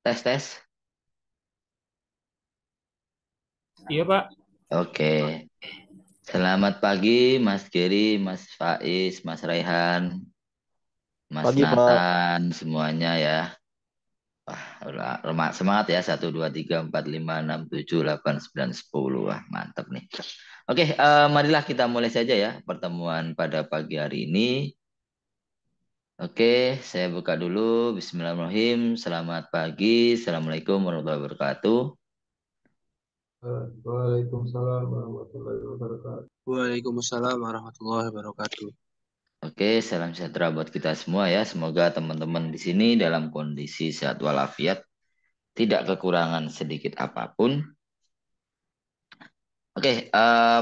Tes, tes. Iya Pak, Oke. Selamat pagi, Mas Giri, Mas Faiz, Mas Raihan, Mas Pagi Pak. Nathan, semuanya ya. Semangat ya. 1, 2, 3, 4, 5, 6, 7, 8, 9, 10. Wah, mantap nih. Oke, marilah kita mulai saja ya pertemuan pada pagi hari ini. Oke, saya buka dulu. Bismillahirrahmanirrahim. Selamat pagi. Assalamualaikum warahmatullahi wabarakatuh. Waalaikumsalam warahmatullahi wabarakatuh. Waalaikumsalam warahmatullahi wabarakatuh. Oke, salam sejahtera buat kita semua ya. Semoga teman-teman di sini dalam kondisi sehat walafiat, tidak kekurangan sedikit apapun. Oke,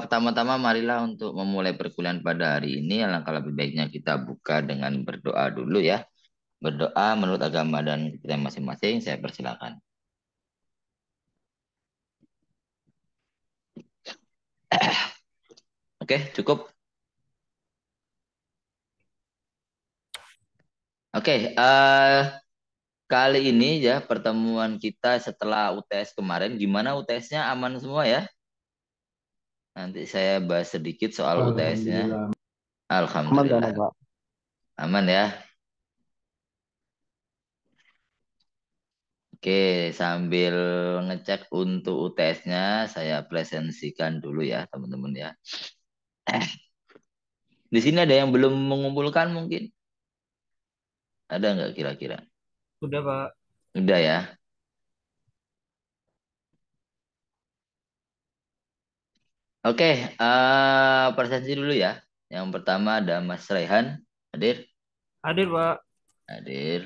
pertama-tama marilah untuk memulai perkuliahan pada hari ini, alangkah lebih baiknya kita buka dengan berdoa dulu ya. Berdoa menurut agama dan kita masing-masing, saya persilakan. Oke, cukup. Oke, kali ini ya pertemuan kita setelah UTS kemarin, gimana UTS-nya aman semua ya? Nanti saya bahas sedikit soal UTS-nya. Alhamdulillah. Aman Alhamdulillah. aman Pak. Aman ya. Oke, sambil ngecek untuk UTS-nya, saya presensikan dulu ya, teman-teman ya. Di sini ada yang belum mengumpulkan mungkin? Ada nggak kira-kira? udah Pak. Udah ya. Oke, presensi dulu ya. Yang pertama ada Mas Raihan. Hadir? Hadir Pak. Hadir.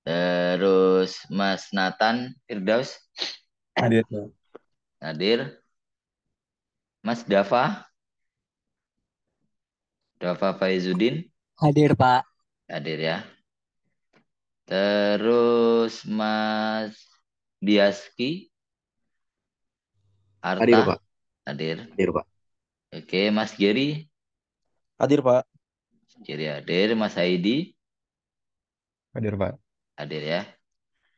Terus Mas Nathan Firdaus. Hadir Pak. Hadir. Mas Dava. Dava Faizuddin. Hadir, Pak. Hadir ya. Terus Mas Biaski. Hadir, Arta. Pak. Hadir. Hadir, Pak. Oke, Mas Giri. Hadir Pak. Giri hadir. Mas Haidi. Hadir Pak. Hadir ya.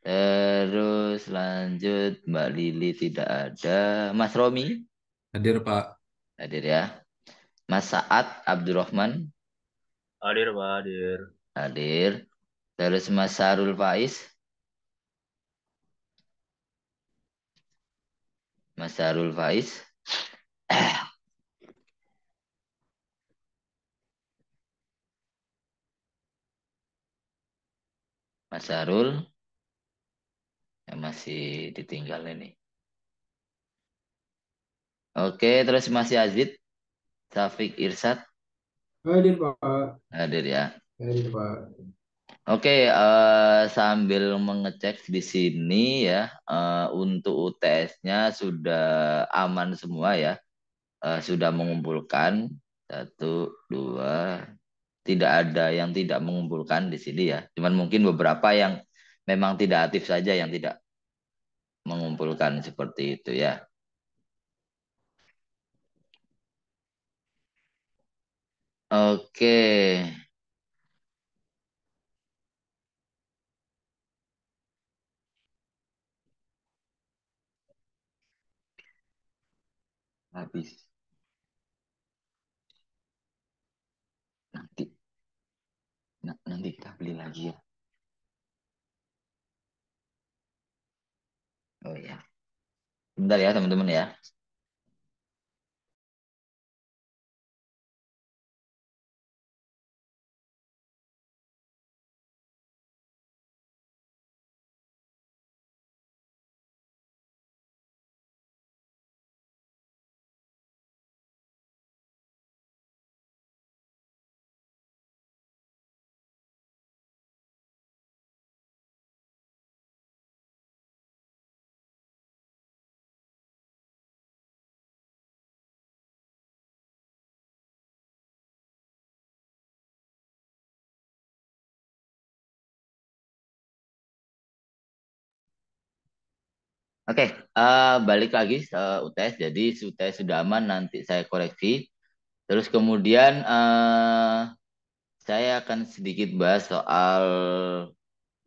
Terus lanjut Mbak Lili tidak ada. Mas Romi. Hadir Pak. Hadir ya. Mas Saad Abdurrahman. Hadir, Pak, hadir. Hadir. Terus Mas Sarul Faiz. Mas Sarul Faiz. Mas Sarul. Yang masih ditinggal ini. Oke, terus Mas Yazid. Syafiq Irsad. Hadir Pak. Hadir ya. Hadir Pak. Oke, sambil mengecek di sini ya, untuk UTS-nya sudah aman semua ya, sudah mengumpulkan 1, 2, tidak ada yang tidak mengumpulkan di sini ya. Cuman mungkin beberapa yang memang tidak aktif saja yang tidak mengumpulkan seperti itu ya. Oke, habis nanti nanti kita beli lagi ya. Oh ya, bentar ya teman-teman ya. Oke, balik lagi UTS. Jadi UTS sudah aman, nanti saya koreksi. Terus kemudian saya akan sedikit bahas soal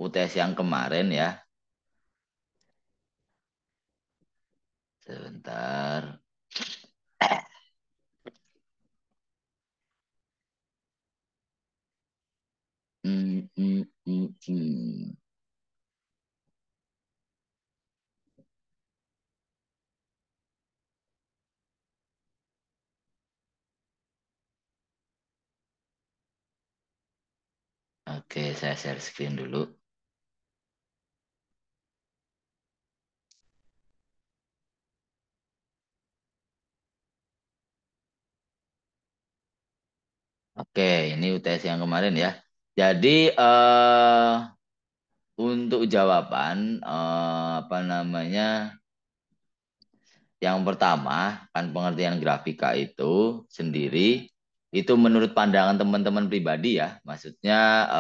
UTS yang kemarin ya. Sebentar. Hmm, hmm, hmm, hmm. Oke, saya share screen dulu. Oke, ini UTS yang kemarin ya. Jadi untuk jawaban apa namanya? Yang pertama, kan pengertian grafika itu sendiri itu menurut pandangan teman-teman pribadi ya. Maksudnya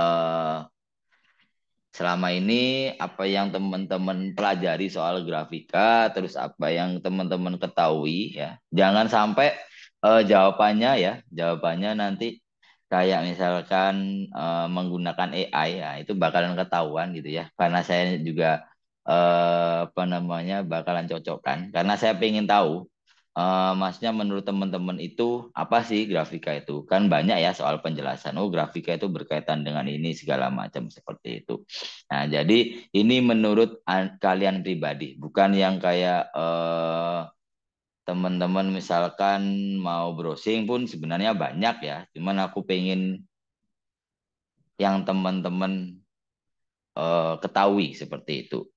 selama ini apa yang teman-teman pelajari soal grafika, terus apa yang teman-teman ketahui ya. Jangan sampai jawabannya nanti kayak misalkan menggunakan AI ya, itu bakalan ketahuan gitu ya. Karena saya juga apa namanya bakalan cocokkan. Karena saya pengen tahu maksudnya menurut teman-teman itu apa sih grafika itu? Kan banyak ya soal penjelasan. Oh, grafika itu berkaitan dengan ini segala macam seperti itu. Nah, jadi ini menurut kalian pribadi, bukan yang kayak teman-teman misalkan mau browsing pun sebenarnya banyak ya. Cuman aku pengen yang teman-teman ketahui seperti itu.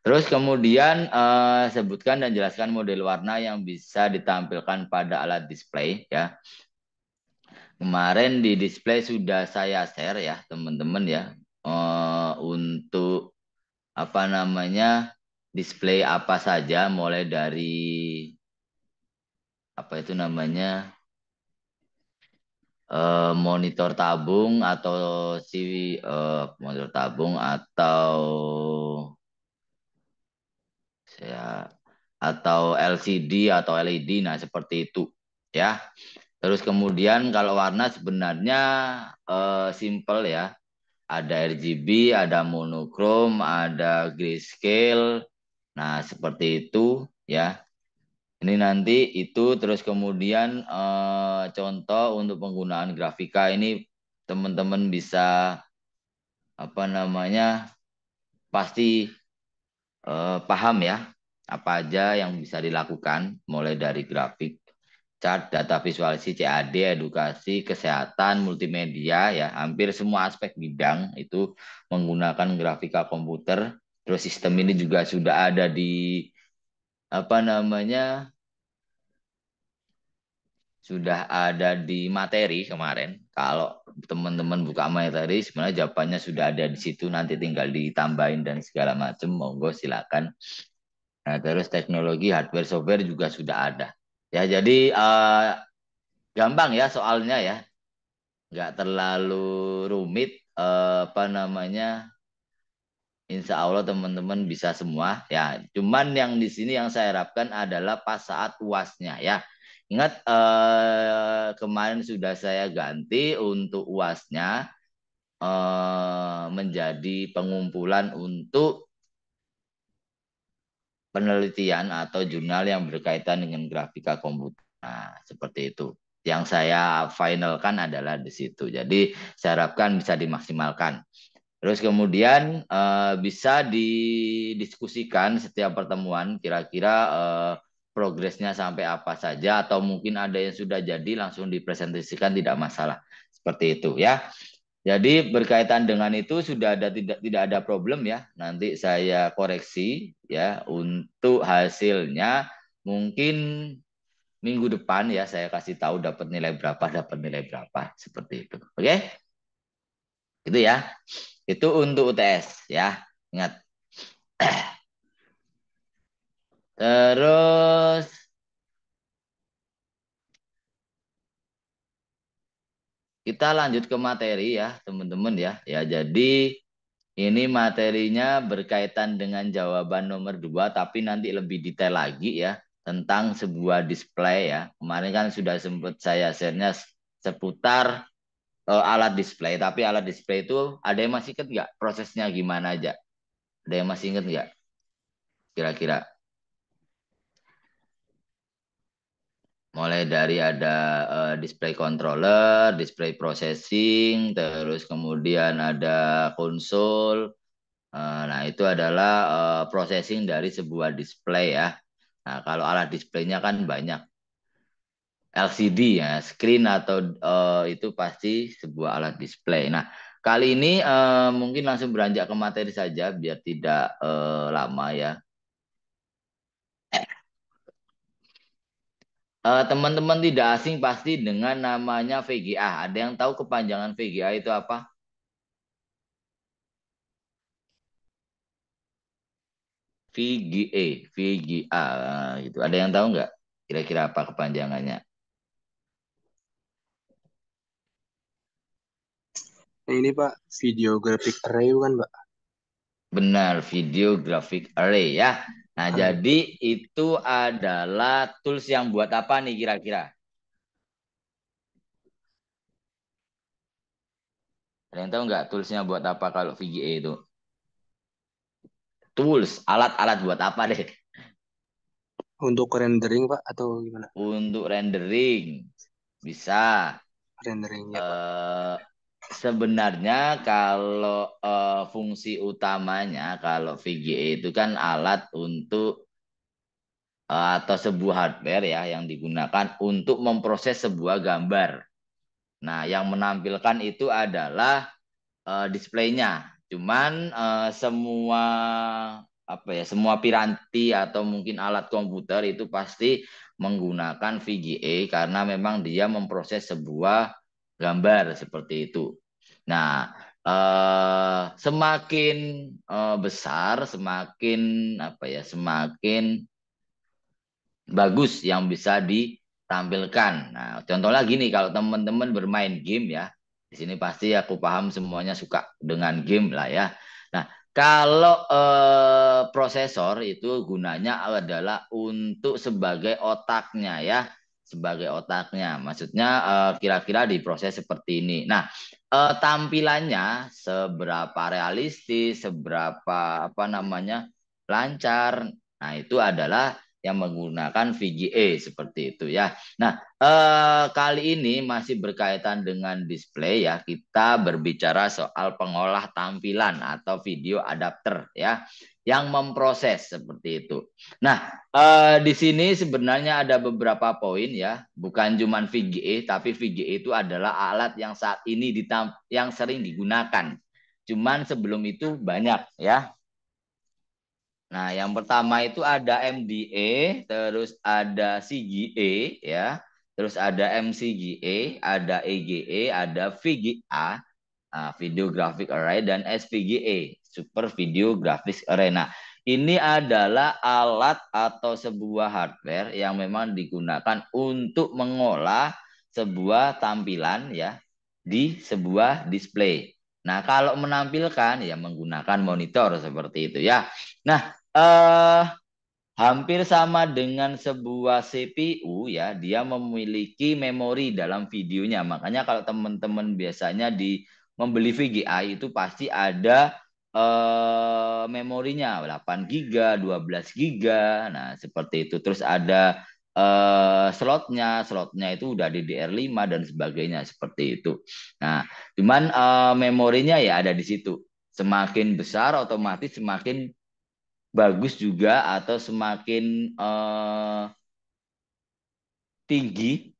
Terus kemudian sebutkan dan jelaskan model warna yang bisa ditampilkan pada alat display ya. Kemarin di display sudah saya share ya teman-teman ya untuk apa namanya display apa saja mulai dari apa itu namanya monitor tabung atau si monitor tabung atau ya atau LCD atau LED nah seperti itu ya. Terus kemudian kalau warna sebenarnya simple ya. Ada RGB, ada monokrom, ada grayscale. Nah, seperti itu ya. Ini nanti itu terus kemudian contoh untuk penggunaan grafika ini teman-teman bisa apa namanya pasti paham ya apa aja yang bisa dilakukan mulai dari grafik, chart, data visualisasi, CAD, edukasi, kesehatan, multimedia ya hampir semua aspek bidang itu menggunakan grafika komputer. Terus sistem ini juga sudah ada di apa namanya sudah ada di materi kemarin. Kalau teman-teman buka materi, sebenarnya jawabannya sudah ada di situ. Nanti tinggal ditambahin dan segala macam. Monggo silakan. Nah, terus teknologi hardware software juga sudah ada. Ya, jadi gampang ya soalnya ya. Nggak terlalu rumit. Apa namanya? Insya Allah teman-teman bisa semua ya. Cuman yang di sini yang saya harapkan adalah pas saat UASnya ya. Ingat kemarin sudah saya ganti untuk UASnya menjadi pengumpulan untuk penelitian atau jurnal yang berkaitan dengan grafika komputer. Nah, seperti itu. Yang saya finalkan adalah di situ. Jadi saya harapkan bisa dimaksimalkan. Terus kemudian bisa didiskusikan setiap pertemuan kira-kira progresnya sampai apa saja atau mungkin ada yang sudah jadi langsung dipresentasikan tidak masalah. Seperti itu ya. Jadi berkaitan dengan itu sudah ada tidak ada problem ya. Nanti saya koreksi ya untuk hasilnya mungkin minggu depan ya saya kasih tahu dapat nilai berapa seperti itu. Oke? Itu ya. Itu untuk UTS ya. Ingat. Terus kita lanjut ke materi ya, teman-teman ya. Ya, jadi ini materinya berkaitan dengan jawaban nomor 2, tapi nanti lebih detail lagi ya tentang sebuah display ya. Kemarin kan sudah sempat saya share-nya seputar alat display, tapi alat display itu ada yang masih inget nggak prosesnya gimana aja? Ada yang masih inget nggak kira-kira? Mulai dari ada display controller, display processing, terus kemudian ada konsol. Nah, itu adalah processing dari sebuah display ya. Nah, kalau alat displaynya kan banyak. LCD ya, screen atau itu pasti sebuah alat display. Nah, kali ini mungkin langsung beranjak ke materi saja biar tidak lama ya. Teman-teman tidak asing pasti dengan namanya VGA. Ada yang tahu kepanjangan VGA itu apa? VGA, VGA gitu. Ada yang tahu nggak? Kira-kira apa kepanjangannya? Nah, ini Pak, video graphic array bukan Pak? Benar, video graphic array ya. Nah, jadi itu adalah tools yang buat apa nih kira-kira? Ada yang tahu nggak toolsnya buat apa kalau VGA itu? Tools, alat-alat buat apa deh? Untuk rendering Pak atau gimana? Untuk rendering, bisa. Renderingnya Pak. Sebenarnya kalau fungsi utamanya kalau VGA itu kan alat untuk atau sebuah hardware ya yang digunakan untuk memproses sebuah gambar. Nah, yang menampilkan itu adalah displaynya. Cuman semua apa ya, semua piranti atau mungkin alat komputer itu pasti menggunakan VGA karena memang dia memproses sebuah gambar seperti itu. Nah, semakin besar, semakin apa ya, semakin bagus yang bisa ditampilkan. Nah, contohnya gini, kalau teman-teman bermain game ya, di sini pasti aku paham semuanya suka dengan game lah ya. Nah, kalau prosesor itu gunanya adalah untuk sebagai otaknya ya, sebagai otaknya. Maksudnya kira-kira diproses seperti ini. Nah, tampilannya seberapa realistis, seberapa apa namanya lancar. Nah, itu adalah yang menggunakan VGA seperti itu ya. Nah, kali ini masih berkaitan dengan display ya. Kita berbicara soal pengolah tampilan atau video adapter ya, yang memproses seperti itu. Nah, di sini sebenarnya ada beberapa poin ya, bukan cuma VGA, tapi VGA itu adalah alat yang saat ini yang sering digunakan. Cuman sebelum itu banyak ya. Nah, yang pertama itu ada MDA, terus ada CGA, ya, terus ada MCGA, ada EGA, ada VGA, Video Graphic Array, dan SVGA, Super Video Graphics Array. Nah, ini adalah alat atau sebuah hardware yang memang digunakan untuk mengolah sebuah tampilan ya di sebuah display. Nah, kalau menampilkan ya menggunakan monitor seperti itu ya. Nah, hampir sama dengan sebuah CPU ya, dia memiliki memori dalam videonya. Makanya kalau teman-teman biasanya membeli VGA itu pasti ada memorinya 8 GB, 12 GB. Nah, seperti itu. Terus ada slotnya itu udah DDR5 dan sebagainya seperti itu. Nah, cuman memorinya ya ada di situ. Semakin besar otomatis semakin bagus juga atau semakin tinggi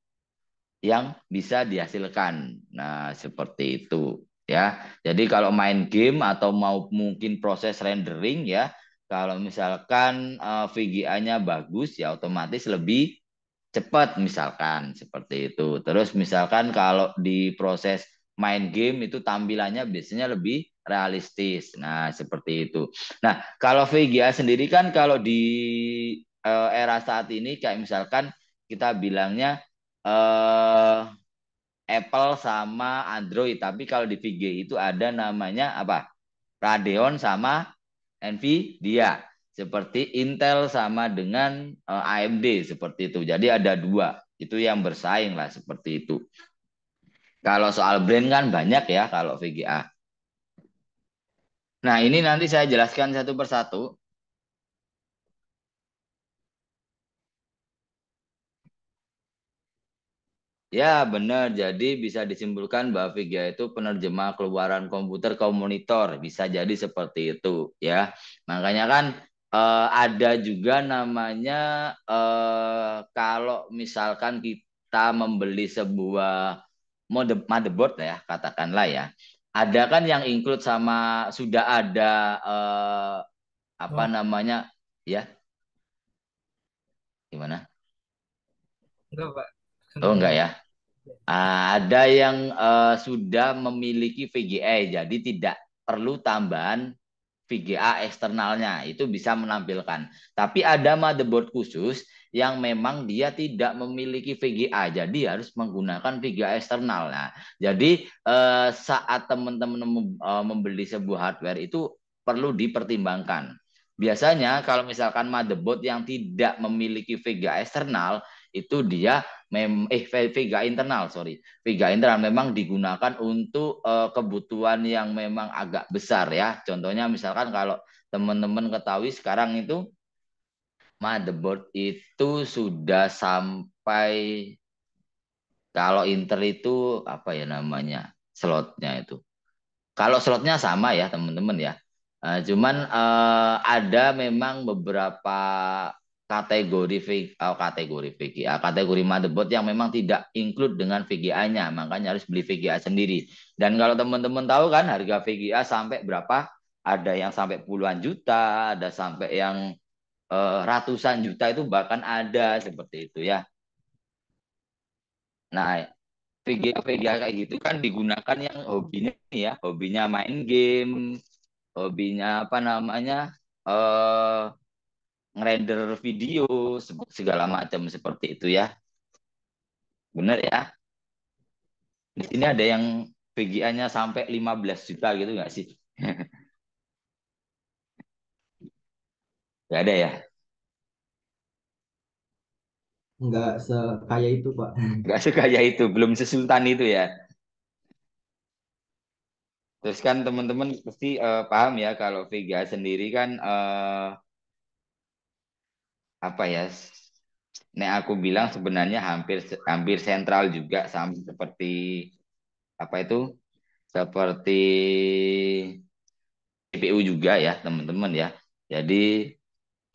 yang bisa dihasilkan. Nah, seperti itu ya. Jadi kalau main game atau mau mungkin proses rendering ya, kalau misalkan VGA-nya bagus ya otomatis lebih cepat misalkan seperti itu. Terus misalkan kalau di proses main game itu tampilannya biasanya lebih realistis. Nah, seperti itu. Nah, kalau VGA sendiri kan kalau di era saat ini kayak misalkan kita bilangnya eh Apple sama Android, tapi kalau di VGA itu ada namanya apa? Radeon sama Nvidia. Seperti Intel sama dengan AMD seperti itu. Jadi ada dua. Itu yang bersaing lah seperti itu. Kalau soal brand kan banyak ya kalau VGA. Nah, ini nanti saya jelaskan satu persatu. Ya, benar. Jadi bisa disimpulkan bahwa VGA itu penerjemah keluaran komputer ke monitor. Bisa jadi seperti itu, ya. Makanya kan ada juga namanya kalau misalkan kita membeli sebuah motherboard ya, katakanlah ya. Ada kan yang include sama sudah ada apa Oh, namanya, ya, gimana? enggak, Pak. Oh, Santai enggak aja. ya. Ada yang sudah memiliki VGA, jadi tidak perlu tambahan VGA eksternalnya, itu bisa menampilkan. Tapi ada motherboard khusus yang memang dia tidak memiliki VGA, jadi harus menggunakan VGA eksternal. Nah, jadi saat teman-teman membeli sebuah hardware itu perlu dipertimbangkan. Biasanya kalau misalkan motherboard yang tidak memiliki VGA eksternal, itu dia Vega internal, sorry. Vega internal memang digunakan untuk kebutuhan yang memang agak besar ya. Contohnya misalkan kalau teman-teman ketahui sekarang itu motherboard itu sudah sampai, kalau Intel itu apa ya namanya slotnya itu. Kalau slotnya sama ya teman-teman ya. Cuman ada memang beberapa kategori VGA, kategori motherboard yang memang tidak include dengan VGA-nya, makanya harus beli VGA sendiri. Dan kalau teman-teman tahu kan harga VGA sampai berapa? Ada yang sampai puluhan juta, ada sampai yang ratusan juta itu bahkan ada seperti itu ya. Nah, VGA kayak gitu kan digunakan yang hobinya ya, hobinya main game, hobinya apa namanya eh ngerender video segala macam seperti itu ya. Bener ya. Di sini ada yang VGA-nya sampai 15 juta gitu nggak sih? Nggak ada ya. Nggak sekaya itu, Pak. Nggak sekaya itu, belum sesultan itu ya. Terus kan teman-teman pasti paham ya kalau VGA sendiri kan apa ya? Nek aku bilang sebenarnya hampir hampir sentral juga sama seperti apa itu? Seperti CPU juga ya, teman-teman ya. Jadi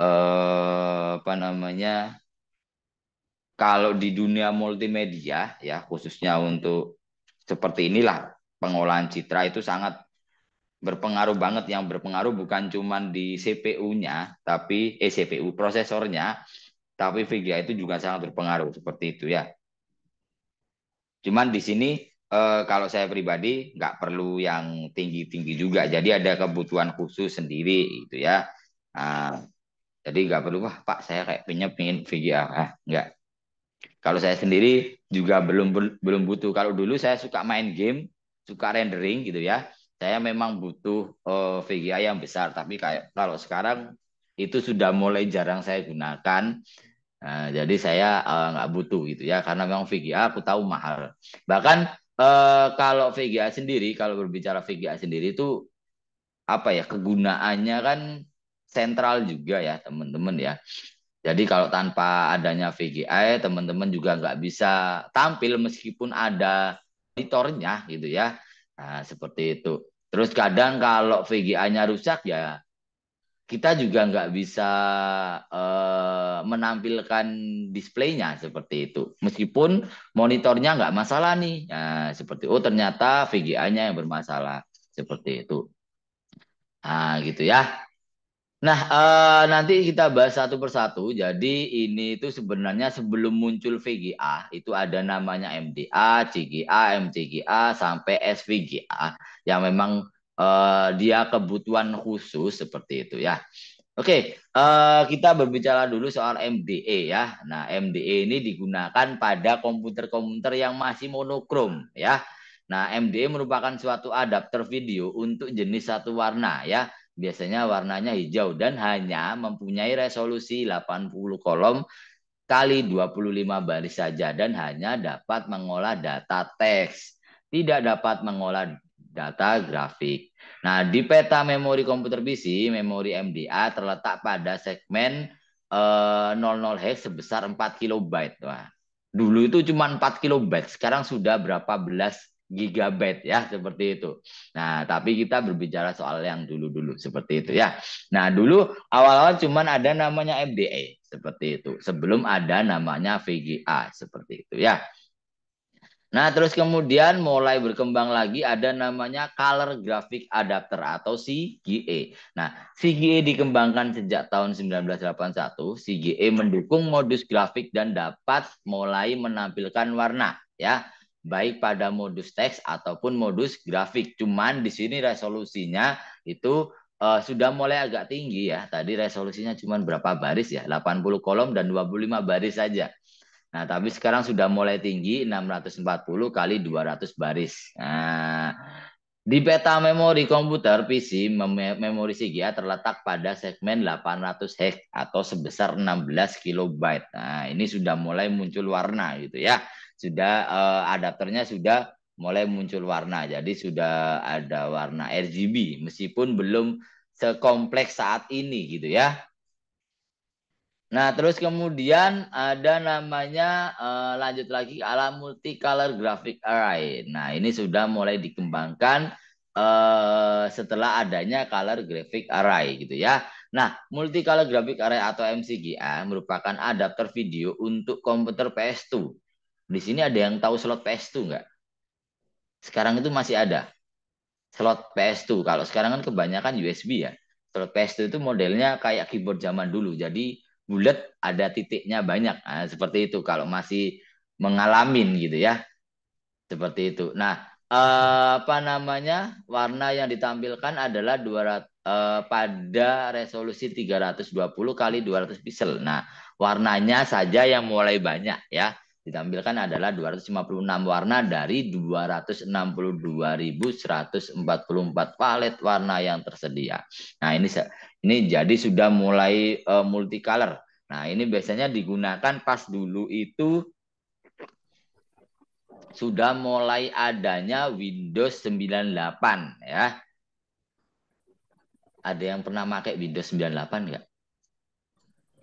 apa namanya? Kalau di dunia multimedia ya, khususnya untuk seperti inilah pengolahan citra itu sangat berpengaruh banget. Yang berpengaruh bukan cuma di CPU-nya, tapi CPU prosesornya, tapi VGA itu juga sangat berpengaruh seperti itu ya. Cuman di sini kalau saya pribadi nggak perlu yang tinggi-tinggi juga. Jadi ada kebutuhan khusus sendiri gitu ya. Nah, jadi nggak perlu, wah Pak saya kayak pengen VGA. Nggak. Kalau saya sendiri juga belum butuh. Kalau dulu saya suka main game, suka rendering gitu ya. Saya memang butuh VGA yang besar. Tapi kayak kalau sekarang itu sudah mulai jarang saya gunakan. Nah, jadi saya nggak butuh gitu ya, karena memang VGA aku tahu mahal. Bahkan kalau VGA sendiri, kalau berbicara VGA sendiri itu apa ya kegunaannya kan sentral juga ya teman-teman ya. Jadi kalau tanpa adanya VGA teman-teman juga nggak bisa tampil meskipun ada monitornya gitu ya. Nah, seperti itu. Terus kadang kalau VGA-nya rusak ya kita juga nggak bisa menampilkan displaynya seperti itu. Meskipun monitornya nggak masalah nih. Nah, seperti oh ternyata VGA-nya yang bermasalah seperti itu. Nah, gitu ya. Nah, nanti kita bahas satu persatu. Jadi ini itu sebenarnya sebelum muncul VGA itu ada namanya MDA, CGA, MCGA sampai SVGA yang memang dia kebutuhan khusus seperti itu ya. Oke, kita berbicara dulu soal MDE ya. Nah, MDE ini digunakan pada komputer-komputer yang masih monokrom ya. Nah, MDE merupakan suatu adapter video untuk jenis satu warna ya. Biasanya warnanya hijau dan hanya mempunyai resolusi 80 kolom kali 25 baris saja dan hanya dapat mengolah data teks. tidak dapat mengolah data grafik. Nah, di peta memori komputer PC, memori MDA terletak pada segmen 00 hex sebesar 4 kilobyte. Wah, dulu itu cuma 4 kilobyte, sekarang sudah berapa belas gigabyte ya, seperti itu. Nah, tapi kita berbicara soal yang dulu-dulu seperti itu ya. Nah, dulu awal-awal cuma ada namanya MDA seperti itu, sebelum ada namanya VGA seperti itu ya. Nah, terus kemudian mulai berkembang lagi ada namanya Color Graphic Adapter atau CGA. Nah, CGA dikembangkan sejak tahun 1981. CGA mendukung modus grafik dan dapat mulai menampilkan warna ya, baik pada modus teks ataupun modus grafik. Cuman di sini resolusinya itu sudah mulai agak tinggi ya. Tadi resolusinya cuma berapa baris ya? 80 kolom dan 25 baris saja. Nah, tapi sekarang sudah mulai tinggi 640 kali 200 baris. Nah, di peta memori komputer PC, memori CGA terletak pada segmen 800 hex atau sebesar 16 kilobyte. Nah, ini sudah mulai muncul warna gitu ya. Sudah adapternya sudah mulai muncul warna. Jadi sudah ada warna RGB meskipun belum sekompleks saat ini gitu ya. Nah, terus kemudian ada namanya lanjut lagi ala multicolor graphic array. Nah, ini sudah mulai dikembangkan setelah adanya color graphic array gitu ya. Nah, multicolor graphic array atau MCGA merupakan adapter video untuk komputer PS2. Di sini ada yang tahu slot PS2 nggak? Sekarang itu masih ada slot PS2. Kalau sekarang kan kebanyakan USB ya. Slot PS2 itu modelnya kayak keyboard zaman dulu. Jadi bulat ada titiknya banyak. Nah, seperti itu kalau masih mengalamin gitu ya. Seperti itu. Nah, apa namanya? Warna yang ditampilkan adalah 200 pada resolusi 320 kali 200 pixel. Nah, warnanya saja yang mulai banyak ya. Ditampilkan adalah 256 warna dari 262.144 palet warna yang tersedia. Nah, ini jadi sudah mulai multicolor. Nah, ini biasanya digunakan pas dulu itu sudah mulai adanya Windows 98 ya. Ada yang pernah pakai Windows 98 nggak?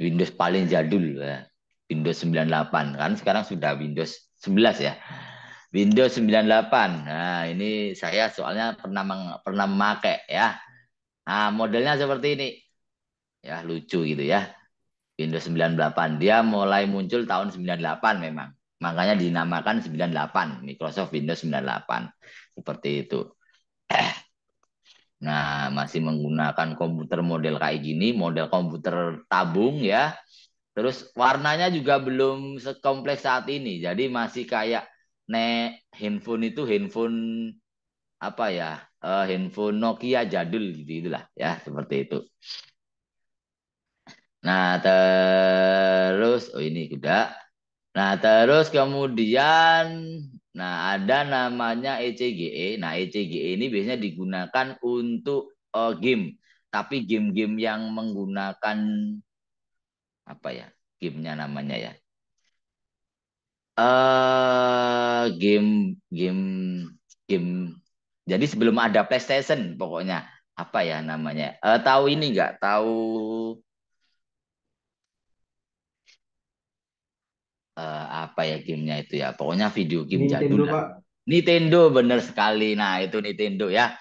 Windows paling jadul ya. Windows 98 kan sekarang sudah Windows 11 ya. Windows 98. Nah, ini saya soalnya pernah memakai ya. Nah, modelnya seperti ini. Ya, lucu gitu ya. Windows 98 dia mulai muncul tahun 98 memang. Makanya dinamakan 98, Microsoft Windows 98. Seperti itu. Nah, masih menggunakan komputer model kayak gini, model komputer tabung ya. Terus warnanya juga belum sekompleks saat ini. Jadi masih kayak handphone itu handphone apa ya? Handphone Nokia jadul gitu itulah ya, seperti itu. Nah, terus oh ini udah. Nah, terus kemudian ada namanya ECGE. Nah, ECGE ini biasanya digunakan untuk game. Tapi game-game yang menggunakan apa ya? Gamenya namanya ya. Game game game. Jadi sebelum ada PlayStation pokoknya apa ya namanya? Tahu ini nggak? Tahu apa ya gamenya itu ya? Pokoknya video game jadul Nintendo lah. Pak. Nintendo bener sekali. Nah, itu Nintendo ya.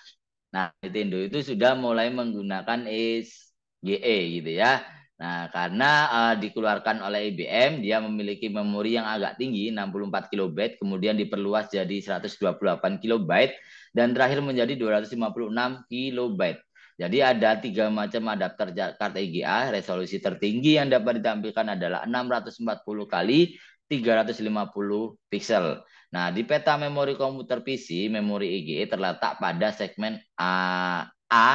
Nah, Nintendo itu sudah mulai menggunakan SGE gitu ya. Nah, karena dikeluarkan oleh IBM, dia memiliki memori yang agak tinggi, 64 kilobyte, kemudian diperluas jadi 128 kilobyte, dan terakhir menjadi 256 kilobyte. Jadi ada 3 macam adapter kartu EGA, resolusi tertinggi yang dapat ditampilkan adalah 640 kali 350 pixel. Nah, di peta memori komputer PC, memori EGE terletak pada segmen A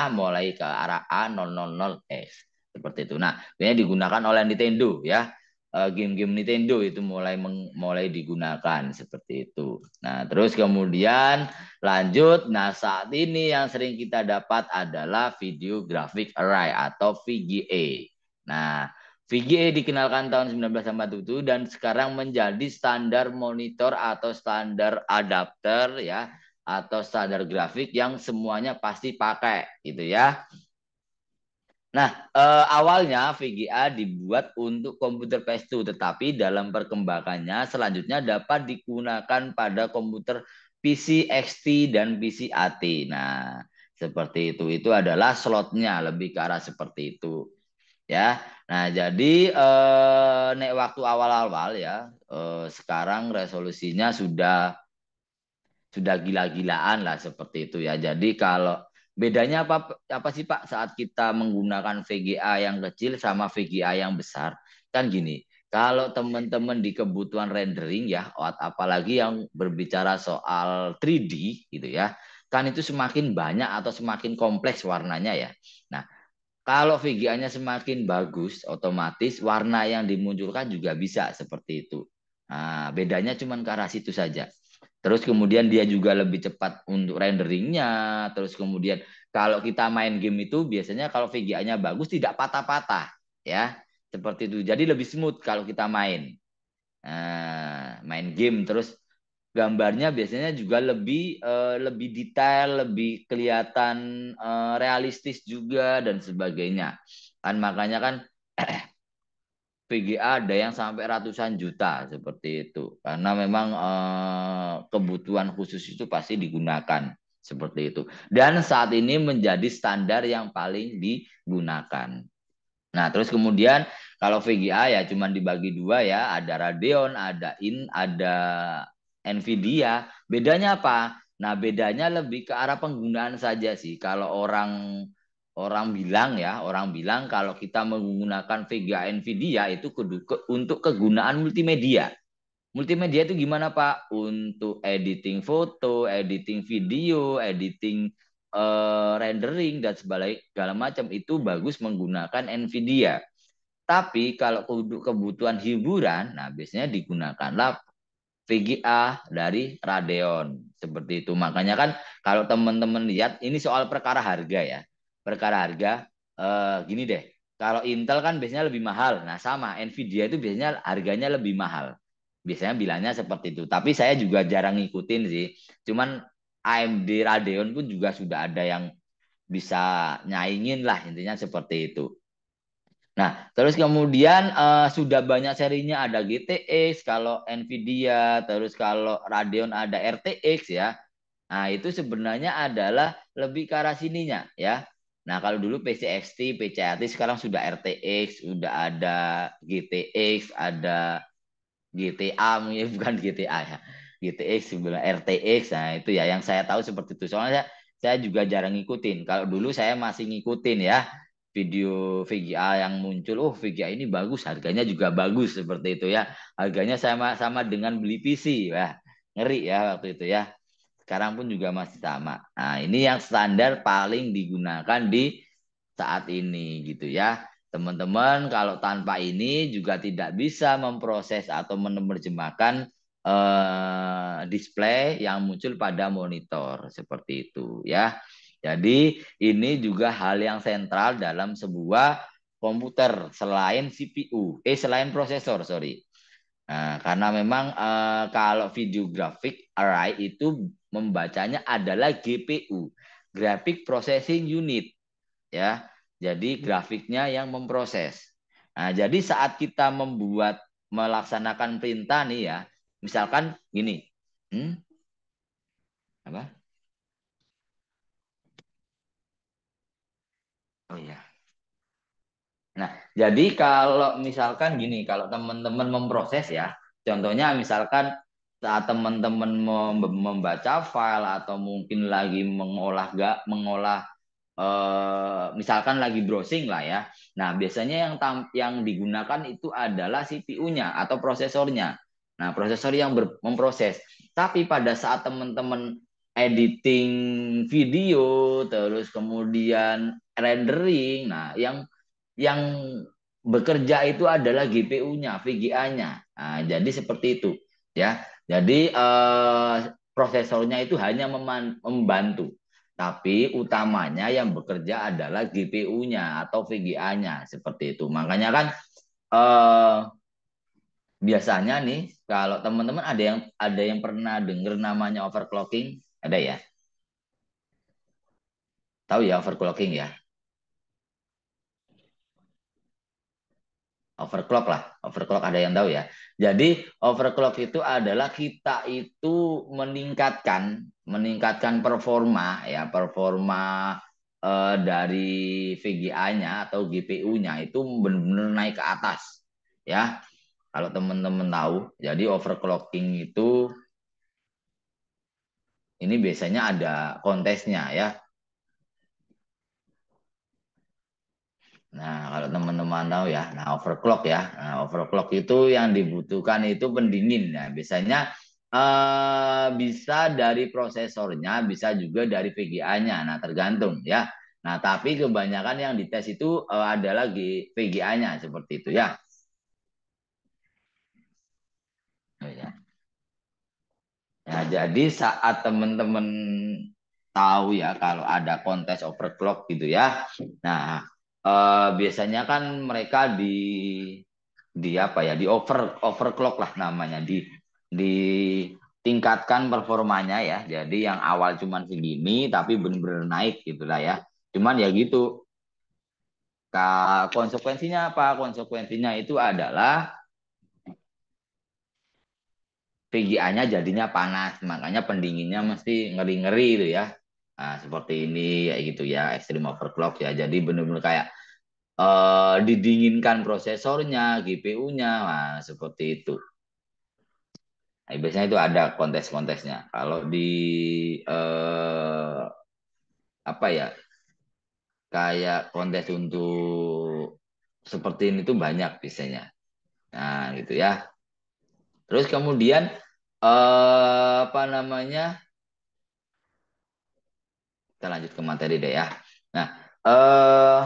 mulai ke arah A000X. Seperti itu. Nah, ini digunakan oleh Nintendo ya. Game-game Nintendo itu mulai digunakan seperti itu. Nah, terus kemudian lanjut. Nah, saat ini yang sering kita dapat adalah Video Graphic Array atau VGA. Nah, VGA dikenalkan tahun 1987 dan sekarang menjadi standar monitor atau standar adapter ya atau standar grafik yang semuanya pasti pakai gitu ya. Nah, awalnya VGA dibuat untuk komputer PS2 tetapi dalam perkembangannya selanjutnya dapat digunakan pada komputer PC XT dan PC AT. Nah, seperti itu. Itu adalah slotnya lebih ke arah seperti itu ya. Nah, jadi nek waktu awal-awal ya, sekarang resolusinya sudah gila-gilaan lah seperti itu ya. Jadi kalau bedanya apa sih Pak saat kita menggunakan VGA yang kecil sama VGA yang besar? Kan gini, kalau teman-teman di kebutuhan rendering ya, apalagi yang berbicara soal 3D gitu ya, kan itu semakin banyak atau semakin kompleks warnanya ya. Nah, kalau VGA-nya semakin bagus, otomatis warna yang dimunculkan juga bisa seperti itu. Nah, bedanya cuma ke arah situ saja. Terus kemudian dia juga lebih cepat untuk renderingnya. Terus kemudian kalau kita main game itu biasanya kalau VGA-nya bagus tidak patah-patah, ya seperti itu. Jadi lebih smooth kalau kita main. Nah, main game terus gambarnya biasanya juga lebih detail, lebih kelihatan realistis juga dan sebagainya. Kan makanya kan VGA ada yang sampai ratusan juta seperti itu. Karena memang kebutuhan khusus itu pasti digunakan seperti itu. Dan saat ini menjadi standar yang paling digunakan. Nah, terus kemudian kalau VGA ya cuma dibagi dua ya, ada Radeon, ada Nvidia. Bedanya apa? Nah, bedanya lebih ke arah penggunaan saja sih. Kalau orang orang bilang ya, orang bilang kalau kita menggunakan VGA Nvidia itu untuk kegunaan multimedia. Multimedia itu gimana Pak? Untuk editing foto, editing video, editing rendering dan segala macam itu bagus menggunakan Nvidia. Tapi kalau untuk kebutuhan hiburan, nah biasanya digunakanlah VGA dari Radeon seperti itu. Makanya kan kalau teman-teman lihat ini soal perkara harga ya. Perkara harga gini deh. Kalau Intel kan biasanya lebih mahal. Nah, sama Nvidia itu biasanya harganya lebih mahal. Biasanya bilangnya seperti itu. Tapi saya juga jarang ngikutin sih. Cuman AMD Radeon pun juga sudah ada yang bisa nyaingin lah intinya seperti itu. Nah, terus kemudian sudah banyak serinya ada GTX, kalau Nvidia, terus kalau Radeon ada RTX ya. Nah, itu sebenarnya adalah lebih ke arah sininya ya. Nah, kalau dulu PCXT, PCAT sekarang sudah RTX, sudah ada GTX, ada GTA, mungkin bukan GTA ya. GTX sebenarnya RTX. Nah, itu ya yang saya tahu seperti itu. Soalnya saya juga jarang ngikutin. Kalau dulu saya masih ngikutin ya video VGA yang muncul. Oh, VGA ini bagus, harganya juga bagus seperti itu ya. Harganya sama dengan beli PC. Wah, ngeri ya waktu itu ya. Sekarang pun juga masih sama. Nah, ini yang standar paling digunakan di saat ini gitu ya. Teman-teman, kalau tanpa ini juga tidak bisa memproses atau menerjemahkan display yang muncul pada monitor seperti itu ya. Jadi ini juga hal yang sentral dalam sebuah komputer selain CPU, selain prosesor, sorry. Nah, karena memang kalau video graphic array itu membacanya adalah GPU, Graphic Processing Unit ya. Jadi grafiknya yang memproses. Nah, jadi saat kita melaksanakan perintah nih ya, misalkan gini, apa? Oh iya. Nah, jadi kalau misalkan gini, kalau teman-teman memproses ya, contohnya misalkan saat teman-teman membaca file atau mungkin lagi mengolah misalkan lagi browsing lah ya. Nah, biasanya yang digunakan itu adalah CPU-nya atau prosesornya. Nah, prosesor yang memproses. Tapi pada saat teman-teman editing video, terus kemudian rendering, nah yang bekerja itu adalah GPU-nya, VGA-nya. Nah, jadi seperti itu ya. Jadi prosesornya itu hanya membantu, tapi utamanya yang bekerja adalah GPU-nya atau VGA-nya seperti itu. Makanya kan eh biasanya nih kalau teman-teman ada yang pernah dengar namanya overclocking? Ada ya? Tahu ya overclocking ya? Overclock lah, overclock ada yang tahu ya. Jadi overclock itu adalah kita itu meningkatkan performa ya, performa dari VGA-nya atau GPU-nya itu benar-benar naik ke atas ya. Kalau teman-teman tahu, jadi overclocking itu ini biasanya ada kontesnya ya. Nah, kalau teman-teman tahu ya, nah overclock ya. Nah, overclock itu yang dibutuhkan itu pendingin ya. Biasanya bisa dari prosesornya, bisa juga dari VGA-nya. Nah, tergantung ya. Nah, tapi kebanyakan yang dites itu adalah VGA-nya seperti itu ya. Oh, ya. Nah, jadi saat teman-teman tahu ya kalau ada kontes overclock gitu ya. Nah, biasanya kan mereka di apa ya, di overclock lah namanya, ditingkatkan performanya ya. Jadi yang awal cuman segini tapi benar-benar naik gitulah ya. Cuman ya gitu. Konsekuensinya apa? Konsekuensinya itu adalah VGA-nya jadinya panas, makanya pendinginnya mesti ngeri-ngeri itu ya. Nah, seperti ini ya gitu ya, extreme overclock ya. Jadi benar-benar kayak didinginkan prosesornya, GPU-nya, nah, seperti itu. Nah, biasanya itu ada kontes-kontesnya. Kalau di apa ya, kayak kontes untuk seperti ini tuh banyak biasanya. Nah, gitu ya. Terus kemudian apa namanya? Kita lanjut ke materi deh ya. Nah, eh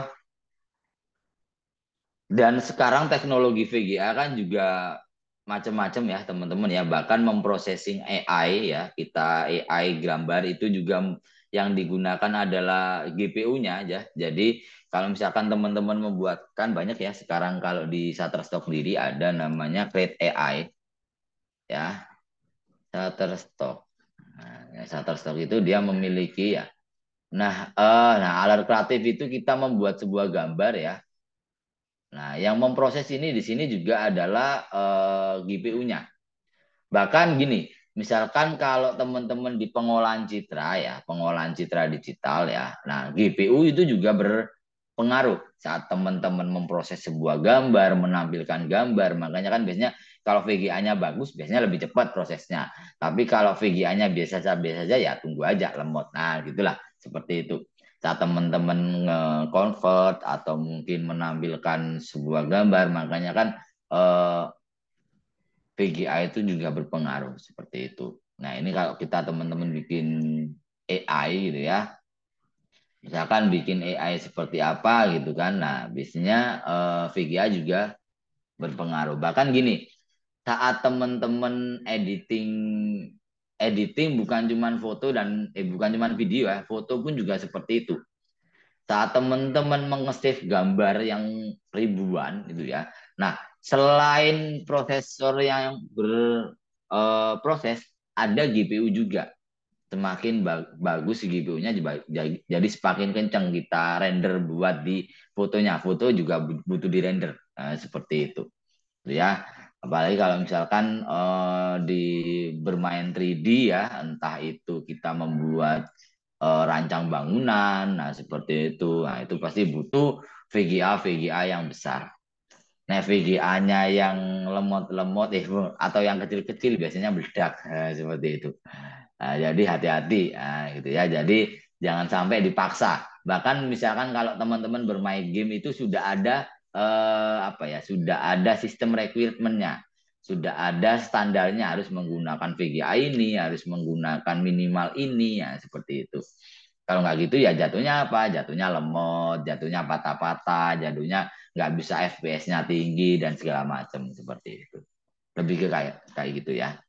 dan sekarang teknologi VGA kan juga macam-macam ya teman-teman ya. Bahkan memprosesing AI ya. Kita AI gambar itu juga yang digunakan adalah GPU-nya ya. Jadi kalau misalkan teman-teman membuatkan banyak ya sekarang kalau di Shutterstock sendiri ada namanya Create AI ya. Shutterstock. Nah, ya, Shutterstock itu dia memiliki ya. Nah, alat kreatif itu kita membuat sebuah gambar ya. Nah, yang memproses ini di sini juga adalah GPU-nya. Bahkan gini, misalkan kalau teman-teman di pengolahan citra ya, pengolahan citra digital ya. Nah, GPU itu juga berpengaruh saat teman-teman memproses sebuah gambar, menampilkan gambar. Makanya kan biasanya kalau VGA-nya bagus, biasanya lebih cepat prosesnya. Tapi kalau VGA-nya biasa saja ya tunggu aja lemot. Nah, gitulah seperti itu. Saat teman-teman nge-convert atau mungkin menampilkan sebuah gambar, makanya kan eh, VGA itu juga berpengaruh seperti itu. Nah, ini kalau kita teman-teman bikin AI gitu ya, misalkan bikin AI seperti apa gitu kan, nah biasanya VGA juga berpengaruh. Bahkan gini, saat teman-teman editing editing bukan cuma foto dan bukan cuma video ya, foto pun juga seperti itu. Saat teman-teman mengesave gambar yang ribuan gitu ya. Nah, selain prosesor yang berproses, ada GPU juga. Semakin bagus GPU-nya, jadi semakin kencang kita render buat di fotonya. Foto juga butuh di render, seperti itu. Gitu ya. Apalagi kalau misalkan di bermain 3D ya, entah itu kita membuat rancang bangunan, nah seperti itu. Nah, itu pasti butuh VGA yang besar. Nah, VGA-nya yang lemot-lemot atau yang kecil-kecil biasanya meledak, seperti itu. Nah, jadi hati-hati, nah, gitu ya. Jadi jangan sampai dipaksa. Bahkan misalkan kalau teman-teman bermain game itu sudah ada apa ya, sudah ada sistem requirement-nya, sudah ada standarnya harus menggunakan VGA ini, harus menggunakan minimal ini, ya seperti itu. Kalau nggak gitu ya jatuhnya apa? Jatuhnya lemot, jatuhnya patah-patah, jatuhnya nggak bisa FPS-nya tinggi dan segala macam seperti itu. Lebih ke kayak kayak gitu ya.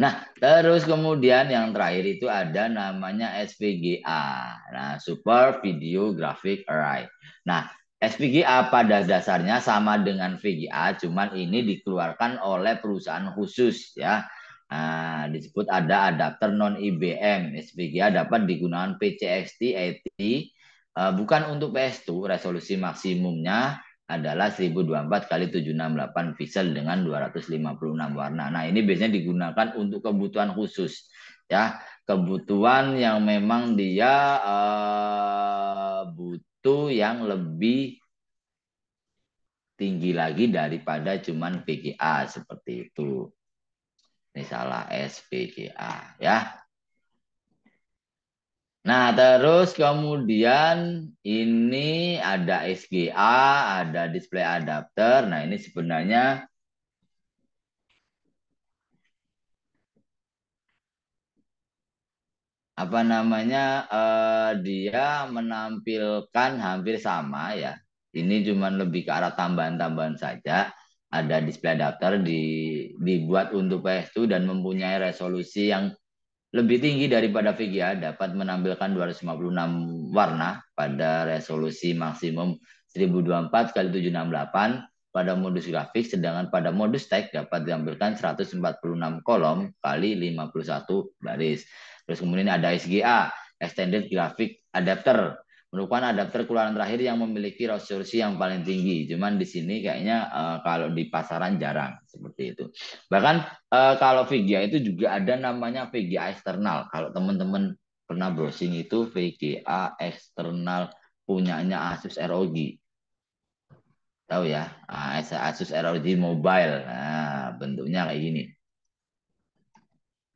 Nah, terus kemudian yang terakhir itu ada namanya SVGA. Nah, Super Video Graphic Array. Nah, SPGA pada dasarnya sama dengan VGA, cuman ini dikeluarkan oleh perusahaan khusus ya. Nah, disebut ada adapter non IBM. SPGA dapat digunakan PCXT, AT, bukan untuk PS2. Resolusi maksimumnya adalah 1024 kali 768 pixel dengan 256 warna. Nah, ini biasanya digunakan untuk kebutuhan khusus ya, kebutuhan yang memang dia butuh yang lebih tinggi lagi daripada cuman VGA seperti itu. Ini salah SVGA ya. Nah, terus kemudian ini ada SGA, ada display adapter. Nah, ini sebenarnya apa namanya, dia menampilkan hampir sama ya. Ini cuma lebih ke arah tambahan-tambahan saja. Ada display adapter dibuat untuk PS2 dan mempunyai resolusi yang lebih tinggi daripada VGA, dapat menampilkan 256 warna pada resolusi maksimum 1024 kali 768 pada modus grafik, sedangkan pada modus teks dapat ditampilkan 146 kolom kali 51 baris. Terus kemudian ada SGA, Extended Graphic Adapter, merupakan adapter keluaran terakhir yang memiliki resolusi yang paling tinggi. Cuman di sini kayaknya kalau di pasaran jarang seperti itu. Bahkan kalau VGA itu juga ada namanya VGA eksternal. Kalau teman-teman pernah browsing itu VGA eksternal punyanya Asus ROG. Tahu ya? Asus ROG Mobile. Nah, bentuknya kayak gini.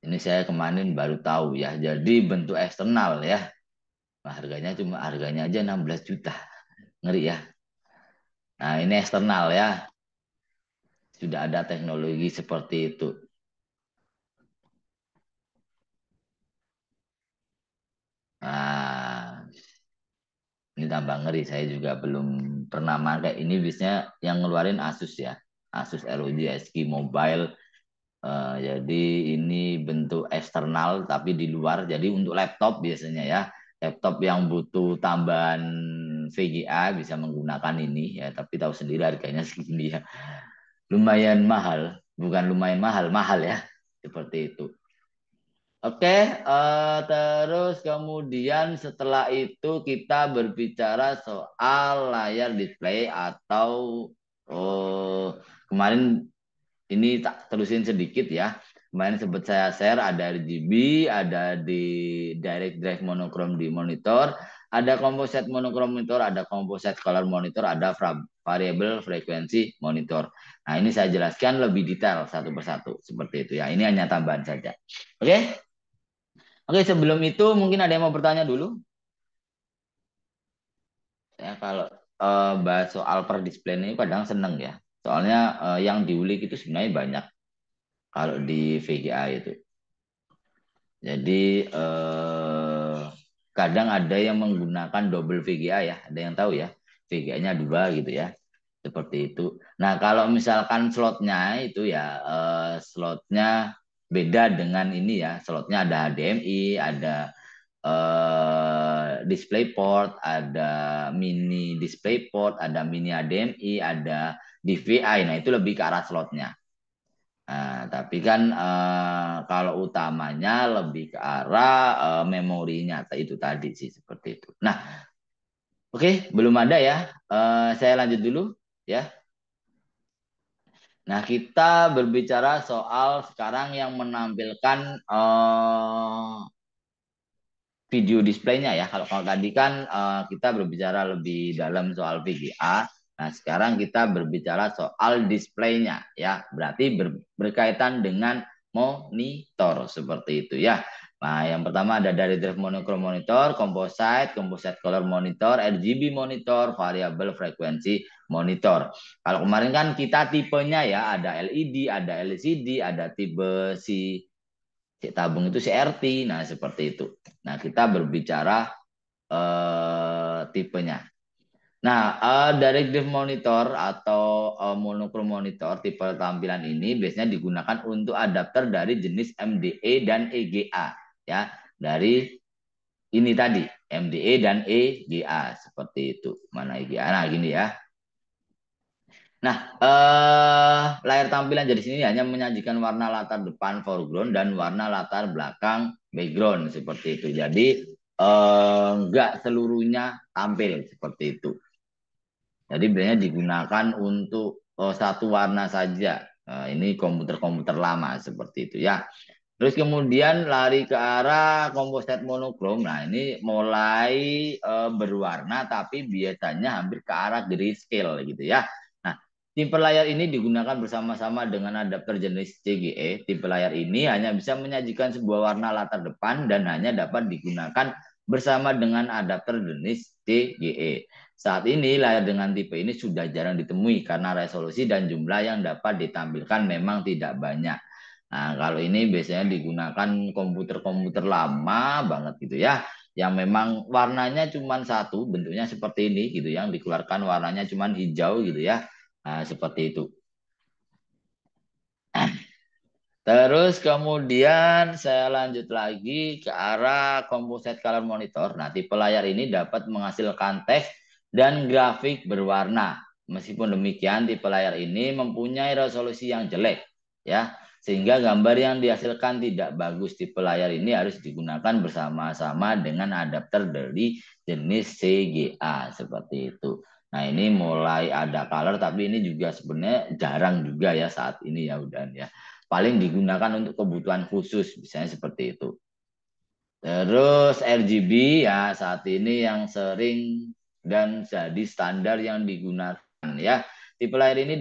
Ini saya kemarin baru tahu ya. Jadi bentuk eksternal ya. Nah, harganya aja 16 juta. Ngeri ya. Nah, ini eksternal ya. Sudah ada teknologi seperti itu. Nah, ini tambah ngeri. Saya juga belum pernah pakai. Ini biasanya yang ngeluarin Asus ya. Asus ROG SG Mobile. Jadi ini bentuk eksternal tapi di luar. Jadi untuk laptop biasanya ya. Laptop yang butuh tambahan VGA bisa menggunakan ini ya. Tapi tahu sendiri harganya segini ya. Lumayan mahal. Bukan lumayan mahal, mahal ya. Seperti itu. Oke, terus kemudian setelah itu kita berbicara soal layar display atau kemarin ini tak terusin sedikit ya. Kemarin sempat saya share ada RGB, ada di direct drive monochrome di monitor, ada composite monochrome monitor, ada composite color monitor, ada variable frekuensi monitor. Nah, ini saya jelaskan lebih detail satu persatu seperti itu ya. Ini hanya tambahan saja. Oke? Oke, sebelum itu mungkin ada yang mau bertanya dulu. Ya, kalau bahas soal per display ini kadang seneng ya. Soalnya yang diulik itu sebenarnya banyak kalau di VGA itu. Jadi kadang ada yang menggunakan double VGA ya. Ada yang tahu ya. VGA-nya 2 gitu ya. Seperti itu. Nah, kalau misalkan slotnya itu ya slotnya beda dengan ini ya. Slotnya ada HDMI, ada DisplayPort, ada mini DisplayPort, ada mini HDMI, ada DVI. Nah, itu lebih ke arah slotnya. Nah, tapi kan kalau utamanya lebih ke arah memorinya itu tadi sih seperti itu. Nah, oke, belum ada ya. Saya lanjut dulu ya. Nah, kita berbicara soal sekarang yang menampilkan video displaynya ya. Kalau tadi kan kita berbicara lebih dalam soal VGA. Nah, sekarang kita berbicara soal displaynya ya. Berarti berkaitan dengan monitor seperti itu ya. Nah, yang pertama ada dari drive monochrome monitor, composite, composite color monitor, RGB monitor, variable frekuensi monitor. Kalau kemarin kan kita tipenya ya, ada LED, ada LCD, ada tipe si tabung itu CRT. Nah, seperti itu. Nah, kita berbicara tipenya. Nah, directive monitor atau monochrome monitor tipe tampilan ini biasanya digunakan untuk adapter dari jenis MDE dan EGA ya, dari ini tadi MDE dan EGA seperti itu. Mana EGA? Nah, gini ya. Nah, layar tampilan jadi sini hanya menyajikan warna latar depan foreground dan warna latar belakang background seperti itu. Jadi enggak seluruhnya tampil seperti itu. Jadi biasanya digunakan untuk satu warna saja. Ini komputer-komputer lama seperti itu ya. Terus kemudian lari ke arah composite monokrom. Nah, ini mulai berwarna tapi biasanya hampir ke arah grayscale gitu ya. Nah, tipe layar ini digunakan bersama-sama dengan adapter jenis CGE. Tipe layar ini hanya bisa menyajikan sebuah warna latar depan dan hanya dapat digunakan bersama dengan adapter jenis CGE. Saat ini layar dengan tipe ini sudah jarang ditemui karena resolusi dan jumlah yang dapat ditampilkan memang tidak banyak. Nah, kalau ini biasanya digunakan komputer-komputer lama banget gitu ya, yang memang warnanya cuma satu, bentuknya seperti ini gitu, yang dikeluarkan warnanya cuma hijau gitu ya. Nah, seperti itu. Terus kemudian saya lanjut lagi ke arah composite color monitor. Nah, tipe layar ini dapat menghasilkan teks dan grafik berwarna. Meskipun demikian, tipe layar ini mempunyai resolusi yang jelek, ya, sehingga gambar yang dihasilkan tidak bagus. Tipe layar ini harus digunakan bersama-sama dengan adapter dari jenis CGA seperti itu. Nah, ini mulai ada color, tapi ini juga sebenarnya jarang juga ya saat ini ya udah ya. Paling digunakan untuk kebutuhan khusus, misalnya seperti itu. Terus RGB ya saat ini yang sering dan jadi standar yang digunakan ya. Tipe layar ini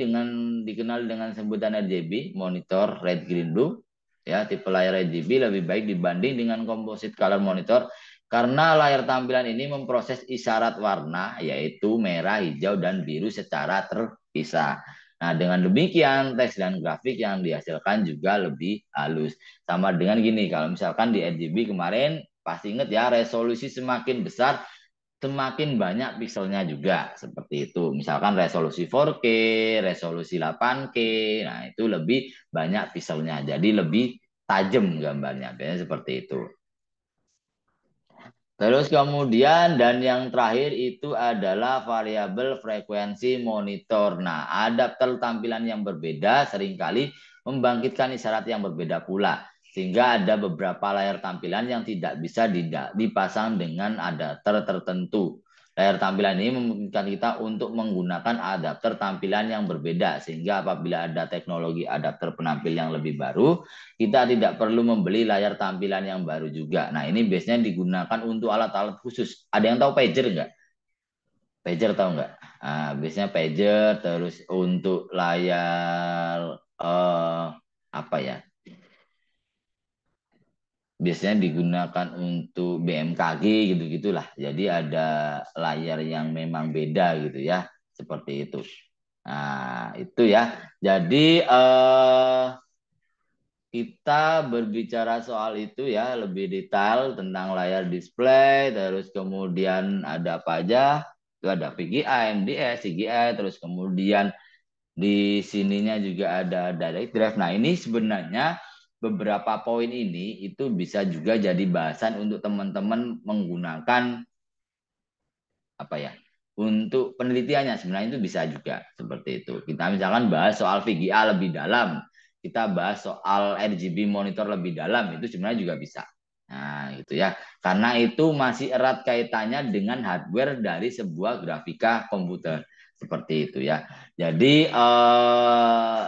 dikenal dengan sebutan RGB, monitor red green blue. Ya, tipe layar RGB lebih baik dibanding dengan composite color monitor karena layar tampilan ini memproses isyarat warna yaitu merah, hijau, dan biru secara terpisah. Nah, dengan demikian teks dan grafik yang dihasilkan juga lebih halus. Sama dengan gini, kalau misalkan di RGB kemarin pasti ingat ya, resolusi semakin besar semakin banyak pixelnya juga seperti itu. Misalkan resolusi 4K, resolusi 8K, nah itu lebih banyak pixelnya. Jadi lebih tajam gambarnya, biasanya seperti itu. Terus kemudian dan yang terakhir itu adalah variabel frekuensi monitor. Nah, adapter tampilan yang berbeda seringkali membangkitkan isyarat yang berbeda pula. Sehingga ada beberapa layar tampilan yang tidak bisa dipasang dengan adapter tertentu. Layar tampilan ini memungkinkan kita untuk menggunakan adapter tampilan yang berbeda. Sehingga apabila ada teknologi adapter penampil yang lebih baru, kita tidak perlu membeli layar tampilan yang baru juga. Nah, ini biasanya digunakan untuk alat-alat khusus. Ada yang tahu pager nggak? Pager tahu nggak? Nah, biasanya pager, terus untuk layar apa ya? Biasanya digunakan untuk BMKG gitu-gitulah. Jadi ada layar yang memang beda gitu ya, seperti itu. Nah, itu ya. Jadi kita berbicara soal itu ya lebih detail tentang layar display, terus kemudian ada apa aja? Itu ada VGA, MDS, CGA, terus kemudian di sininya juga ada direct drive. Nah, ini sebenarnya beberapa poin ini itu bisa juga jadi bahasan untuk teman-teman menggunakan apa ya? Untuk penelitiannya sebenarnya itu bisa juga seperti itu. Kita misalkan bahas soal VGA lebih dalam, kita bahas soal RGB monitor lebih dalam, itu sebenarnya juga bisa. Nah, gitu ya. Karena itu masih erat kaitannya dengan hardware dari sebuah grafika komputer. Seperti itu ya. Jadi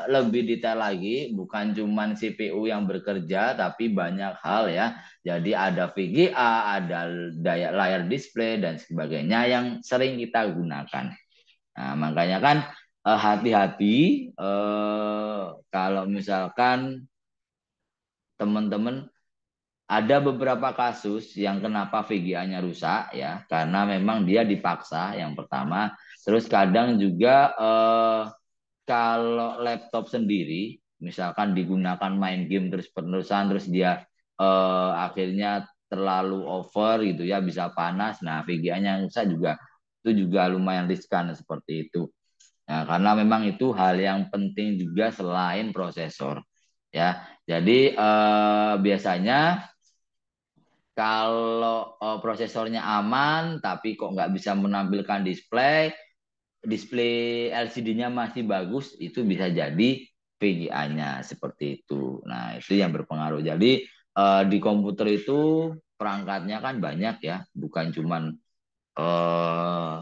lebih detail lagi, bukan cuma CPU yang bekerja, tapi banyak hal ya. Jadi ada VGA, ada daya layar display dan sebagainya yang sering kita gunakan. Nah, makanya kan hati-hati kalau misalkan teman-teman ada beberapa kasus yang kenapa VGA-nya rusak ya, karena memang dia dipaksa yang pertama. Terus kadang juga kalau laptop sendiri misalkan digunakan main game terus-terusan terus dia akhirnya terlalu over gitu ya bisa panas. Nah, VGA-nya rusak juga itu juga lumayan riskan seperti itu. Nah, karena memang itu hal yang penting juga selain prosesor ya. Jadi biasanya Kalau prosesornya aman, tapi kok nggak bisa menampilkan display, display LCD-nya masih bagus, itu bisa jadi VGA-nya seperti itu. Nah, itu yang berpengaruh. Jadi di komputer itu perangkatnya kan banyak ya, bukan cuman eh,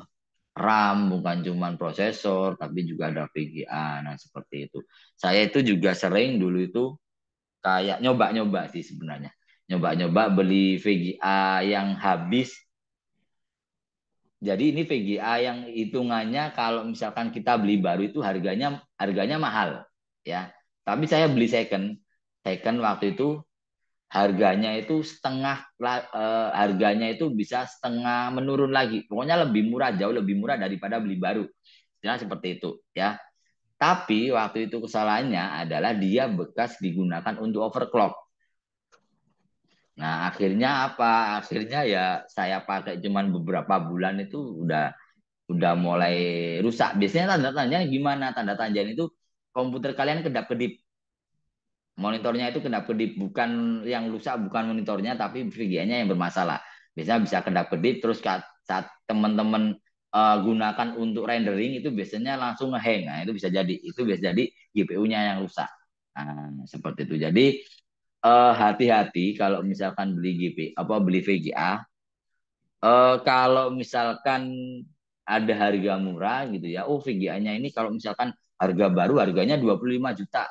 RAM, bukan cuman prosesor, tapi juga ada VGA. Nah, seperti itu. Saya itu juga sering dulu itu kayak nyoba-nyoba sih sebenarnya. Nyoba-nyoba beli VGA yang habis. Jadi ini VGA yang hitungannya kalau misalkan kita beli baru itu harganya mahal ya. Tapi saya beli second. Second waktu itu harganya itu harganya itu bisa setengah menurun lagi. Pokoknya lebih murah, jauh lebih murah daripada beli baru. Ya seperti itu ya. Tapi waktu itu kesalahannya adalah dia bekas digunakan untuk overclock. Nah, akhirnya apa? Akhirnya ya saya pakai cuman beberapa bulan itu udah mulai rusak. Biasanya tanda tandanya gimana? Tanda tandanya itu komputer kalian kedap-kedip. Monitornya itu kedap-kedip, bukan yang rusak bukan monitornya tapi VGA-nya yang bermasalah. Biasanya bisa kedap-kedip terus saat teman-teman gunakan untuk rendering itu biasanya langsung ngehang. Nah, itu bisa jadi. Itu bisa jadi GPU-nya yang rusak. Nah, seperti itu. Jadi hati-hati kalau misalkan beli beli VGA. Kalau misalkan ada harga murah gitu ya, oh VGA-nya ini kalau misalkan harga baru harganya 25 juta,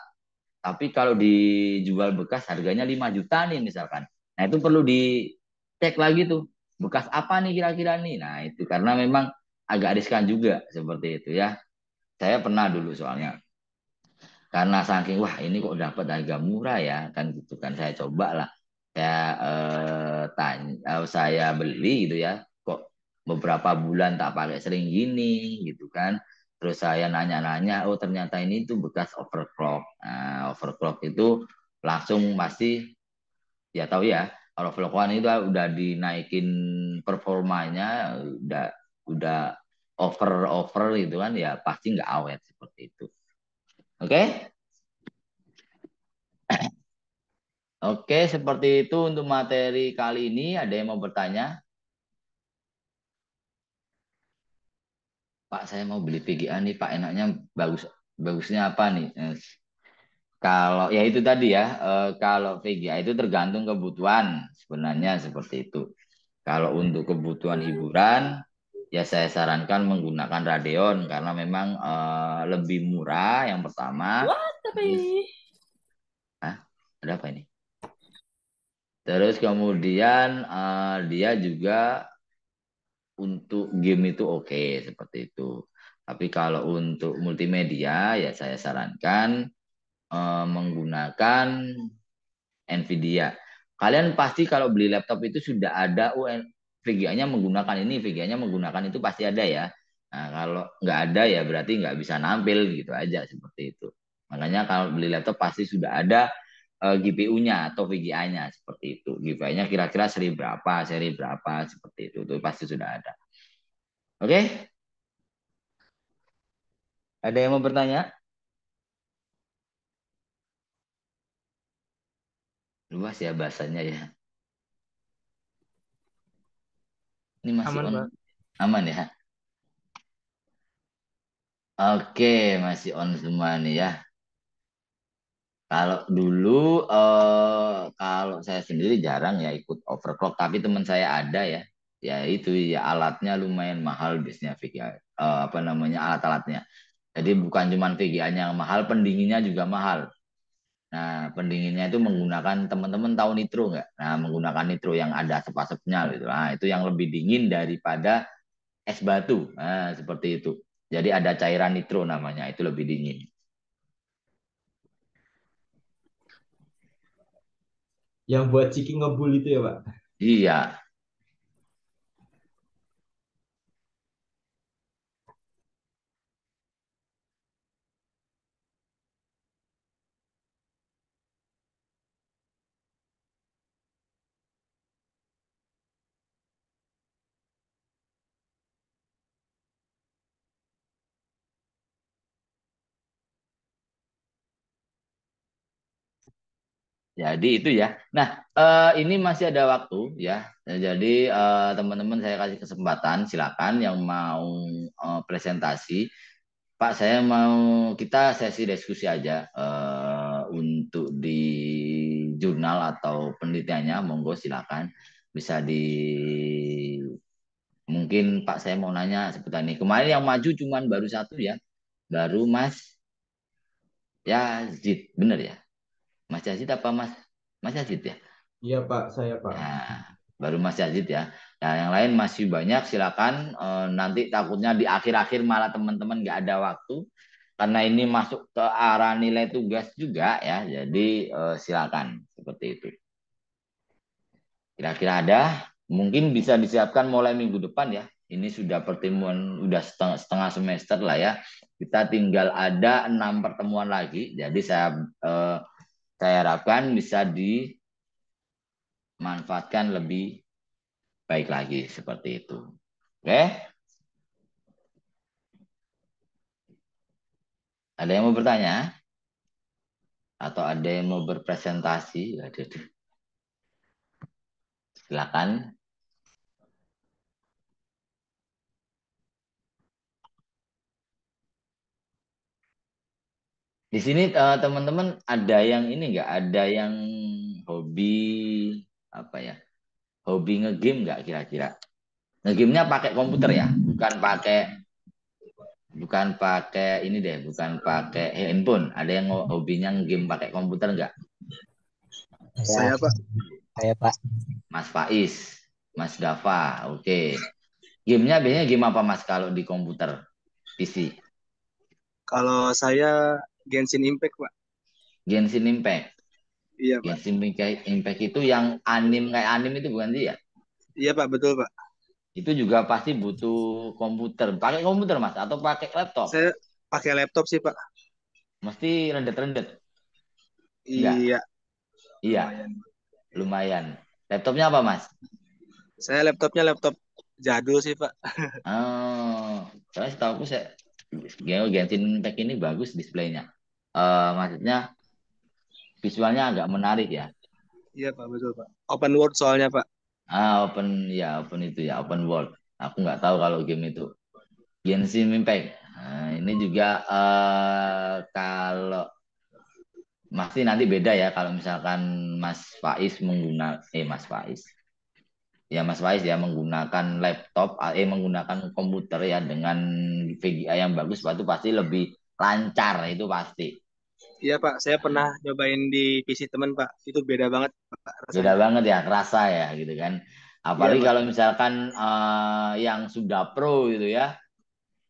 tapi kalau dijual bekas harganya 5 juta nih misalkan. Nah itu perlu dicek lagi tuh, bekas apa nih kira-kira nih. Nah itu karena memang agak riskan juga seperti itu ya. Saya pernah dulu soalnya karena saking wah ini kok dapat harga murah ya kan gitu kan saya coba lah saya saya beli gitu ya kok beberapa bulan tak pakai sering gini gitu kan terus saya nanya-nanya oh ternyata ini tuh bekas overclock. Nah, overclock itu langsung pasti ya tahu ya kalau overclock itu udah dinaikin performanya udah over over gitu kan ya pasti nggak awet seperti itu. Oke. Oke, seperti itu untuk materi kali ini. Ada yang mau bertanya? Pak, saya mau beli VGA nih, Pak. Enaknya bagusnya apa nih? Kalau ya itu tadi ya, kalau VGA itu tergantung kebutuhan sebenarnya seperti itu. Kalau untuk kebutuhan hiburan, ya saya sarankan menggunakan Radeon karena memang lebih murah yang pertama. What Terus, tapi? ah, ada apa ini? Terus kemudian dia juga untuk game itu oke seperti itu. Tapi kalau untuk multimedia ya saya sarankan menggunakan Nvidia. Kalian pasti kalau beli laptop itu sudah ada VGA-nya menggunakan ini, VGA-nya menggunakan itu pasti ada ya. Nah, kalau nggak ada ya berarti nggak bisa nampil gitu aja seperti itu. Makanya kalau beli laptop pasti sudah ada GPU-nya atau VGA-nya seperti itu. GPU-nya kira-kira seri berapa seperti itu pasti sudah ada. Oke? Ada yang mau bertanya? Luas ya bahasanya ya. Ini masih Aman, on, Pak. aman ya? Oke, masih on semua nih ya. Kalau dulu, kalau saya sendiri jarang ya ikut overclock, tapi teman saya ada ya. Ya itu ya alatnya lumayan mahal biasanya VGA, apa namanya alat-alatnya. Jadi bukan cuma VGA-nya yang mahal, pendinginnya juga mahal. Nah, pendinginnya itu menggunakan teman-teman tahu nitro nggak? Nah, menggunakan nitro yang ada asap-asapnya gitu. Nah, itu yang lebih dingin daripada es batu. Nah, seperti itu. Jadi ada cairan nitro namanya, itu lebih dingin. Yang buat Ciki ngebul itu ya, Pak. Iya, Jadi itu ya. Nah, ini masih ada waktu ya. Jadi teman-teman saya kasih kesempatan, silakan yang mau presentasi. Pak, saya mau kita sesi diskusi aja untuk di jurnal atau penelitiannya, monggo silakan bisa di mungkin Pak saya mau nanya seputar ini. Kemarin yang maju cuman baru satu ya, baru Mas Yazid, bener ya? Mas Yazid apa Mas Yazid ya? Iya Pak, saya Pak. Nah, baru Mas Yazid ya. Nah, yang lain masih banyak, silakan. Nanti takutnya di akhir-akhir malah teman-teman nggak ada waktu karena ini masuk ke arah nilai tugas juga ya. Jadi silakan seperti itu. Kira-kira ada, mungkin bisa disiapkan mulai minggu depan ya. Ini sudah pertemuan, udah setengah semester lah ya. Kita tinggal ada 6 pertemuan lagi. Jadi saya harapkan bisa dimanfaatkan lebih baik lagi seperti itu. Oke, ada yang mau bertanya atau ada yang mau berpresentasi? Silakan. Di sini teman-teman ada yang ini nggak? Ada yang hobi apa ya? Hobi ngegame nggak kira-kira? Ngegame-nya pakai komputer ya, bukan pakai ini deh, bukan pakai handphone. Ada yang hobinya ngegame pakai komputer nggak? Saya, Pak. Mas Faiz, Mas Dava, oke. Gamenya biasanya game apa Mas kalau di komputer PC? Kalau saya Genshin Impact, Pak. Genshin Impact. Iya, Pak. Genshin Impact itu yang kayak anim itu bukan sih ya? Iya, Pak, betul, Pak. Itu juga pasti butuh komputer. Pakai komputer Mas atau pakai laptop? Saya pakai laptop sih, Pak. Mesti rendet-rendet. Enggak? Iya, Iya, lumayan. lumayan. Laptopnya apa Mas? Saya laptopnya laptop jadul sih, Pak. Oh, saya setahu aku Genshin Impact ini bagus displaynya. Maksudnya visualnya agak menarik ya. Iya, Pak, betul, Pak. Open world soalnya, Pak. Open itu ya, open world. Aku nggak tahu kalau game itu. Genshin Impact. Nah, ini juga kalau pasti nanti beda ya kalau misalkan Mas Faiz Mas Faiz. Ya Mas Faiz ya menggunakan menggunakan komputer ya dengan VGA yang bagus, itu pasti lebih lancar itu pasti. Iya, Pak. Saya pernah nyobain di PC teman, Pak. Itu beda banget, Pak, Beda rasanya. banget ya, kerasa ya gitu kan. Iya, Apalagi Pak. kalau misalkan yang sudah pro gitu ya,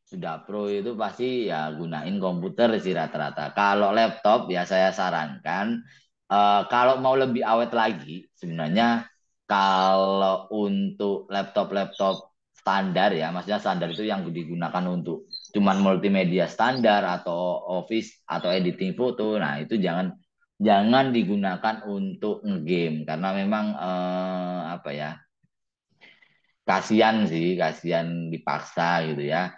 sudah pro itu pasti ya gunain komputer sih rata-rata. Kalau laptop ya saya sarankan kalau mau lebih awet lagi sebenarnya kalau untuk laptop-laptop standar ya, maksudnya standar itu yang digunakan untuk cuman multimedia standar atau office atau editing foto. Nah, itu jangan jangan digunakan untuk ngegame karena memang apa ya? Kasihan sih, kasihan dipaksa gitu ya.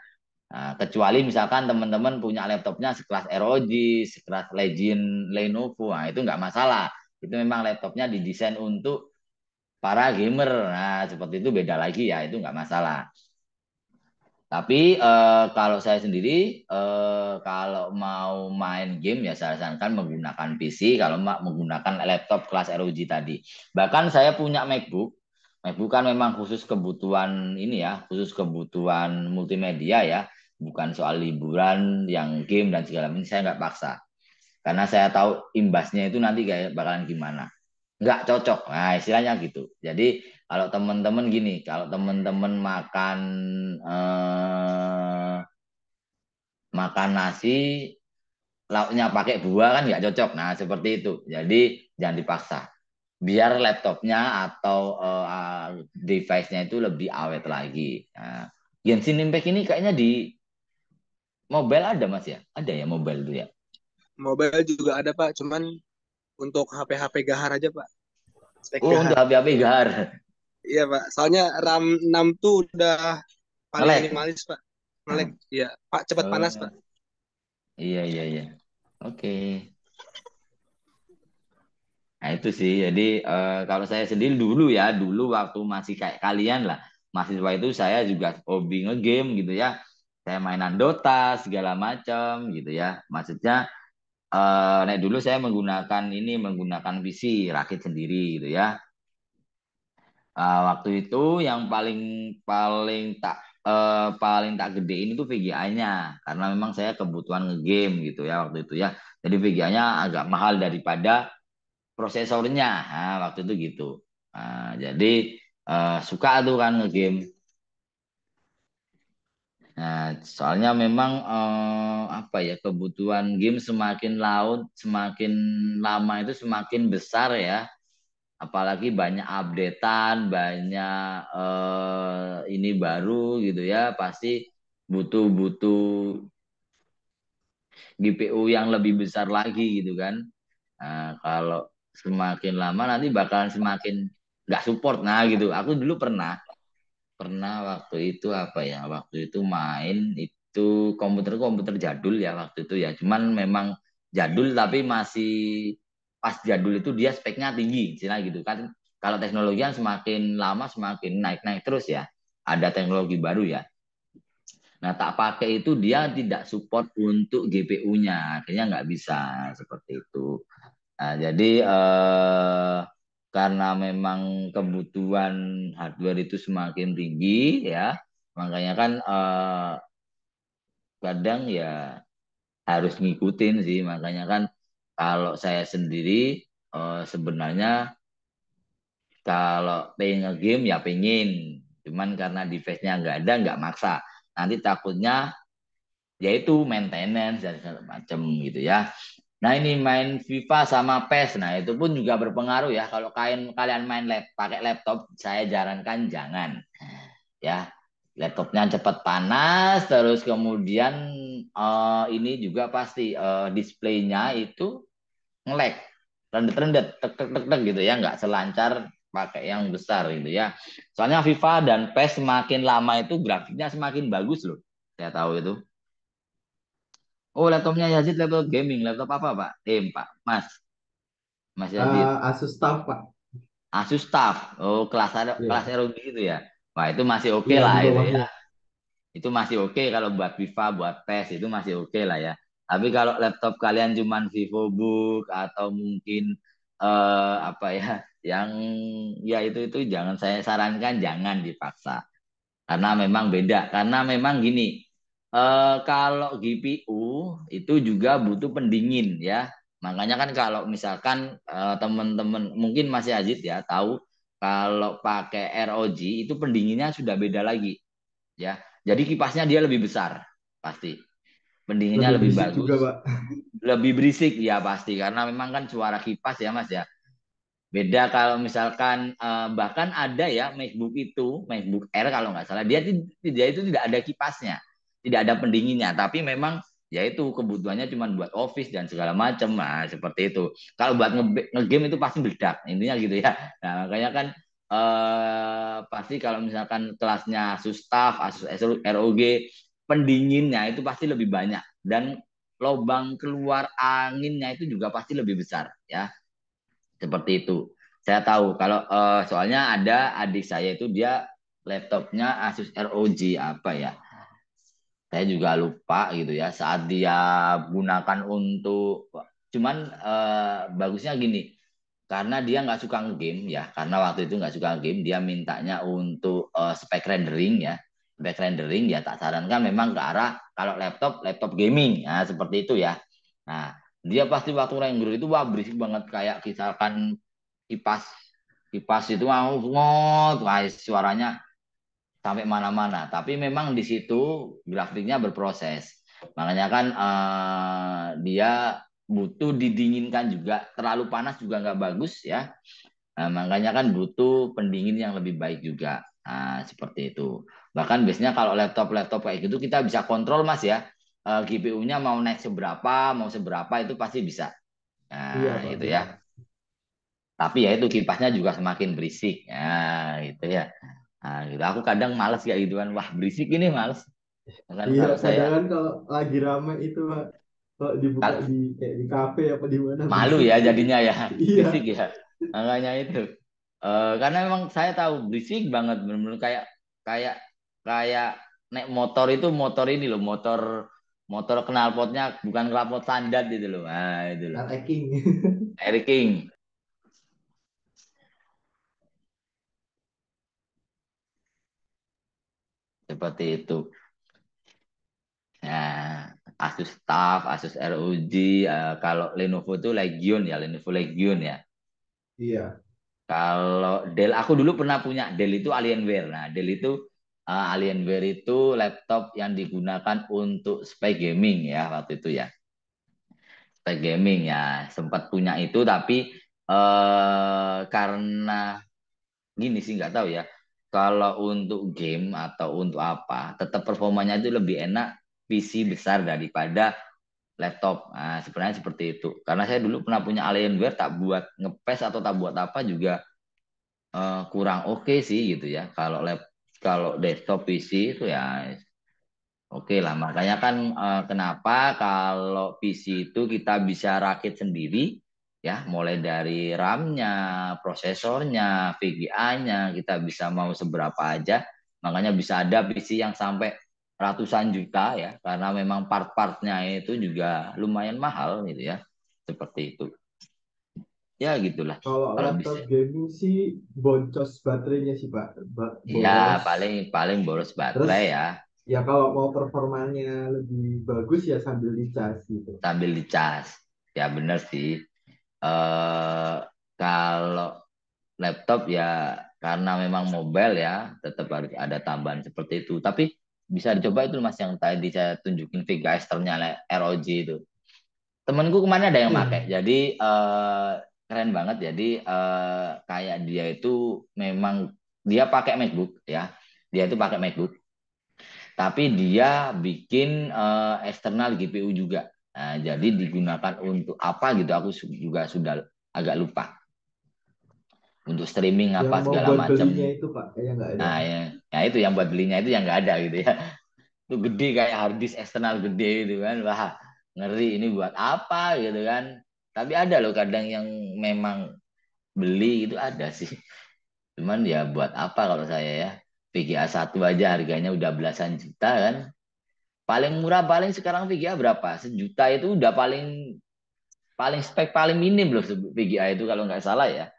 Nah, kecuali misalkan teman-teman punya laptopnya sekelas ROG, sekelas Legend Lenovo, nah itu nggak masalah. Itu memang laptopnya didesain untuk para gamer. Nah, seperti itu beda lagi ya, itu nggak masalah. Tapi kalau saya sendiri, kalau mau main game ya saya sarankan menggunakan PC, kalau menggunakan laptop kelas ROG tadi. Bahkan saya punya MacBook. MacBook kan memang khusus kebutuhan ini ya, khusus kebutuhan multimedia ya, bukan soal liburan yang game dan segala macam. Saya nggak paksa, karena saya tahu imbasnya itu nanti kayak bakalan gimana. Nggak cocok. Nah, istilahnya gitu. Jadi kalau teman-teman gini, kalau teman-teman eh, makan nasi lauknya pakai buah kan nggak cocok. Nah, seperti itu. Jadi jangan dipaksa. Biar laptopnya atau device-nya itu lebih awet lagi. Nah, Genshin Impact ini kayaknya di mobile ada Mas ya? Ada ya mobile itu ya? Mobile juga ada, Pak. Cuman untuk HP-HP gahar aja, Pak. Spek Oh, untuk gahar. HP-HP Gahar. Iya, Pak. Soalnya RAM 6 tuh udah paling Ngelek. minimalis, Pak. Ngelek. Hmm. Iya, Pak. Cepat panas, Pak. Oh, iya iya iya. Oke. Nah itu sih, jadi kalau saya sendiri dulu waktu masih kayak kalian lah, mahasiswa itu saya juga hobi ngegame gitu ya. Saya mainan Dota segala macam gitu ya. Maksudnya nek dulu saya menggunakan PC rakit sendiri gitu ya. Waktu itu yang paling paling tak gedein itu VGA-nya karena memang saya kebutuhan ngegame gitu ya waktu itu ya. Jadi VGA-nya agak mahal daripada prosesornya. Nah, waktu itu gitu. Jadi suka tuh kan ngegame. Nah, soalnya memang apa ya kebutuhan game semakin semakin lama itu semakin besar ya. Apalagi banyak updatean, banyak ini baru gitu ya. Pasti butuh butuh GPU yang lebih besar lagi gitu kan. Nah, kalau semakin lama nanti bakalan semakin nggak support. Nah gitu. Aku dulu pernah pernah waktu itu apa ya? Waktu itu main itu komputer jadul ya waktu itu ya. Cuman memang jadul tapi masih pas jadul itu dia speknya tinggi, istilah gitu kan. Kalau teknologi yang semakin lama semakin naik-naik terus ya. Ada teknologi baru ya. Nah, tak pakai itu dia tidak support untuk GPU-nya. Akhirnya nggak bisa seperti itu. Nah, jadi karena memang kebutuhan hardware itu semakin tinggi ya, makanya kan kadang ya harus ngikutin sih. Makanya kan kalau saya sendiri sebenarnya kalau pengen nge-game ya pengen, cuman karena device-nya nggak ada nggak maksa. Nanti takutnya yaitu maintenance dan segala macam gitu ya. Nah ini main FIFA sama PES, nah itu pun juga berpengaruh ya. Kalau kalian main pakai laptop, saya jarankan jangan ya. Laptopnya cepat panas, terus kemudian ini juga pasti displaynya itu nge-lag, rendet-rendet, tek tek tek tek gitu ya, nggak selancar pakai yang besar gitu ya. Soalnya FIFA dan PES semakin lama itu grafiknya semakin bagus loh. Saya tahu itu. Oh, laptopnya Yazid laptop gaming, laptop apa, Pak? Pak, Mas Yazid. Asus TUF Pak. Asus TUF. Oh, kelas Iya, ROG gitu ya. Wah, itu masih oke iya lah di itu ya. bawahnya. Itu masih oke kalau buat FIFA, buat PES itu masih oke lah ya. Tapi kalau laptop kalian cuman VivoBook atau mungkin apa ya, yang ya itu jangan saya sarankan jangan dipaksa. Karena memang beda. Karena memang gini, kalau GPU itu juga butuh pendingin ya. Makanya kan kalau misalkan teman-teman mungkin masih Aziz ya tahu kalau pakai ROG itu pendinginnya sudah beda lagi ya. Jadi kipasnya dia lebih besar pasti. Pendinginnya Lebih lebih berisik juga bagus, Pak. lebih berisik ya pasti karena memang kan suara kipas ya Mas ya. Beda kalau misalkan bahkan ada ya MacBook Air kalau nggak salah dia itu tidak ada kipasnya, tidak ada pendinginnya, tapi memang ya itu kebutuhannya cuma buat office dan segala macam, nah seperti itu. Kalau buat ngegame itu pasti meledak, intinya gitu ya. Nah makanya kan pasti kalau misalkan kelasnya Asus TUF, Asus ROG, pendinginnya itu pasti lebih banyak dan lubang keluar anginnya itu juga pasti lebih besar ya seperti itu. Saya tahu kalau soalnya ada adik saya itu dia laptopnya Asus ROG apa ya? Saya juga lupa gitu ya. Saat dia gunakan untuk cuman bagusnya gini, karena dia nggak suka game ya. Karena waktu itu nggak suka game, dia mintanya untuk spek rendering ya. Spek rendering ya tak sarankan memang ke arah kalau laptop gaming ya seperti itu ya. Nah, dia pasti waktu render itu wah berisik banget kayak misalkan kipas kipas itu mau ngot wah suaranya sampai mana-mana tapi memang di situ grafiknya berproses makanya kan dia butuh didinginkan juga terlalu panas juga nggak bagus ya. Nah, makanya kan butuh pendingin yang lebih baik juga seperti itu bahkan biasanya kalau laptop-laptop kayak gitu kita bisa kontrol mas ya. GPU-nya mau naik seberapa itu pasti bisa Iya nah Pak, itu bisa. ya. Tapi ya itu kipasnya juga semakin berisik. Ya, gitu ya. Nah, gitu. Aku kadang males kayak gituan. Wah, berisik ini males. Kan Iya, kalau saya kadang kan kalau lagi rame itu Pak. Kalau dibuka Kal- di kayak di kafe apa di mana Malu berisik. ya jadinya ya, Iya. berisik ya. Makanya itu. Karena memang saya tahu berisik banget, benar-benar kayak kayak kayak naik motor itu motor ini loh, motor motor knalpotnya bukan knalpot standar gitu loh. Nah, itu loh. Tracking. Air King seperti itu. Nah, Asus TUF, Asus ROG, kalau Lenovo itu Legion ya, Lenovo Legion ya. Iya. Kalau Dell, aku dulu pernah punya Dell itu Alienware. Nah, Dell itu Alienware itu laptop yang digunakan untuk spy gaming ya waktu itu ya. Spy gaming ya, sempat punya itu tapi karena gini sih nggak tahu ya. Kalau untuk game atau untuk apa, tetap performanya itu lebih enak PC besar daripada laptop. Nah, sebenarnya seperti itu. Karena saya dulu pernah punya Alienware tak buat ngepes atau tak buat apa juga kurang oke sih gitu ya. Kalau desktop PC itu ya oke lah. Makanya kan kenapa kalau PC itu kita bisa rakit sendiri ya, mulai dari RAM-nya, prosesornya, VGA-nya, kita bisa mau seberapa aja. Makanya bisa ada PC yang sampai ratusan juta ya, karena memang part-partnya itu juga lumayan mahal gitu ya. Seperti itu. Ya gitulah. Kalau Kalau laptop bisa. gaming sih boncos baterainya sih Pak. Ya, Boros. paling paling boros Terus baterai ya, ya kalau mau performanya lebih bagus ya sambil dicas gitu. sambil dicas. Ya bener sih. eh Kalau laptop ya karena memang mobile ya, tetap harus ada tambahan seperti itu. Tapi bisa dicoba itu Mas yang tadi saya tunjukin Vega Externnya ROG itu. Temenku kemarin ada yang pakai. Hmm. Jadi keren banget. Jadi kayak dia itu memang dia pakai MacBook ya. Dia itu pakai MacBook. Tapi dia bikin eksternal GPU juga. Nah, jadi digunakan untuk apa gitu aku juga sudah agak lupa. Untuk streaming Yang apa mau segala buat macam. belinya itu Pak, ya nggak ada. Nah, ya itu yang buat belinya itu yang nggak ada gitu ya. Itu gede kayak hard disk eksternal gede gitu kan. Wah, ngeri ini buat apa gitu kan. Tapi ada loh kadang yang memang beli itu ada sih. Cuman ya buat apa kalau saya ya. VGA satu aja harganya udah belasan juta kan. Paling murah paling sekarang VGA berapa? Sejuta itu udah paling paling spek paling minim loh VGA itu kalau nggak salah ya.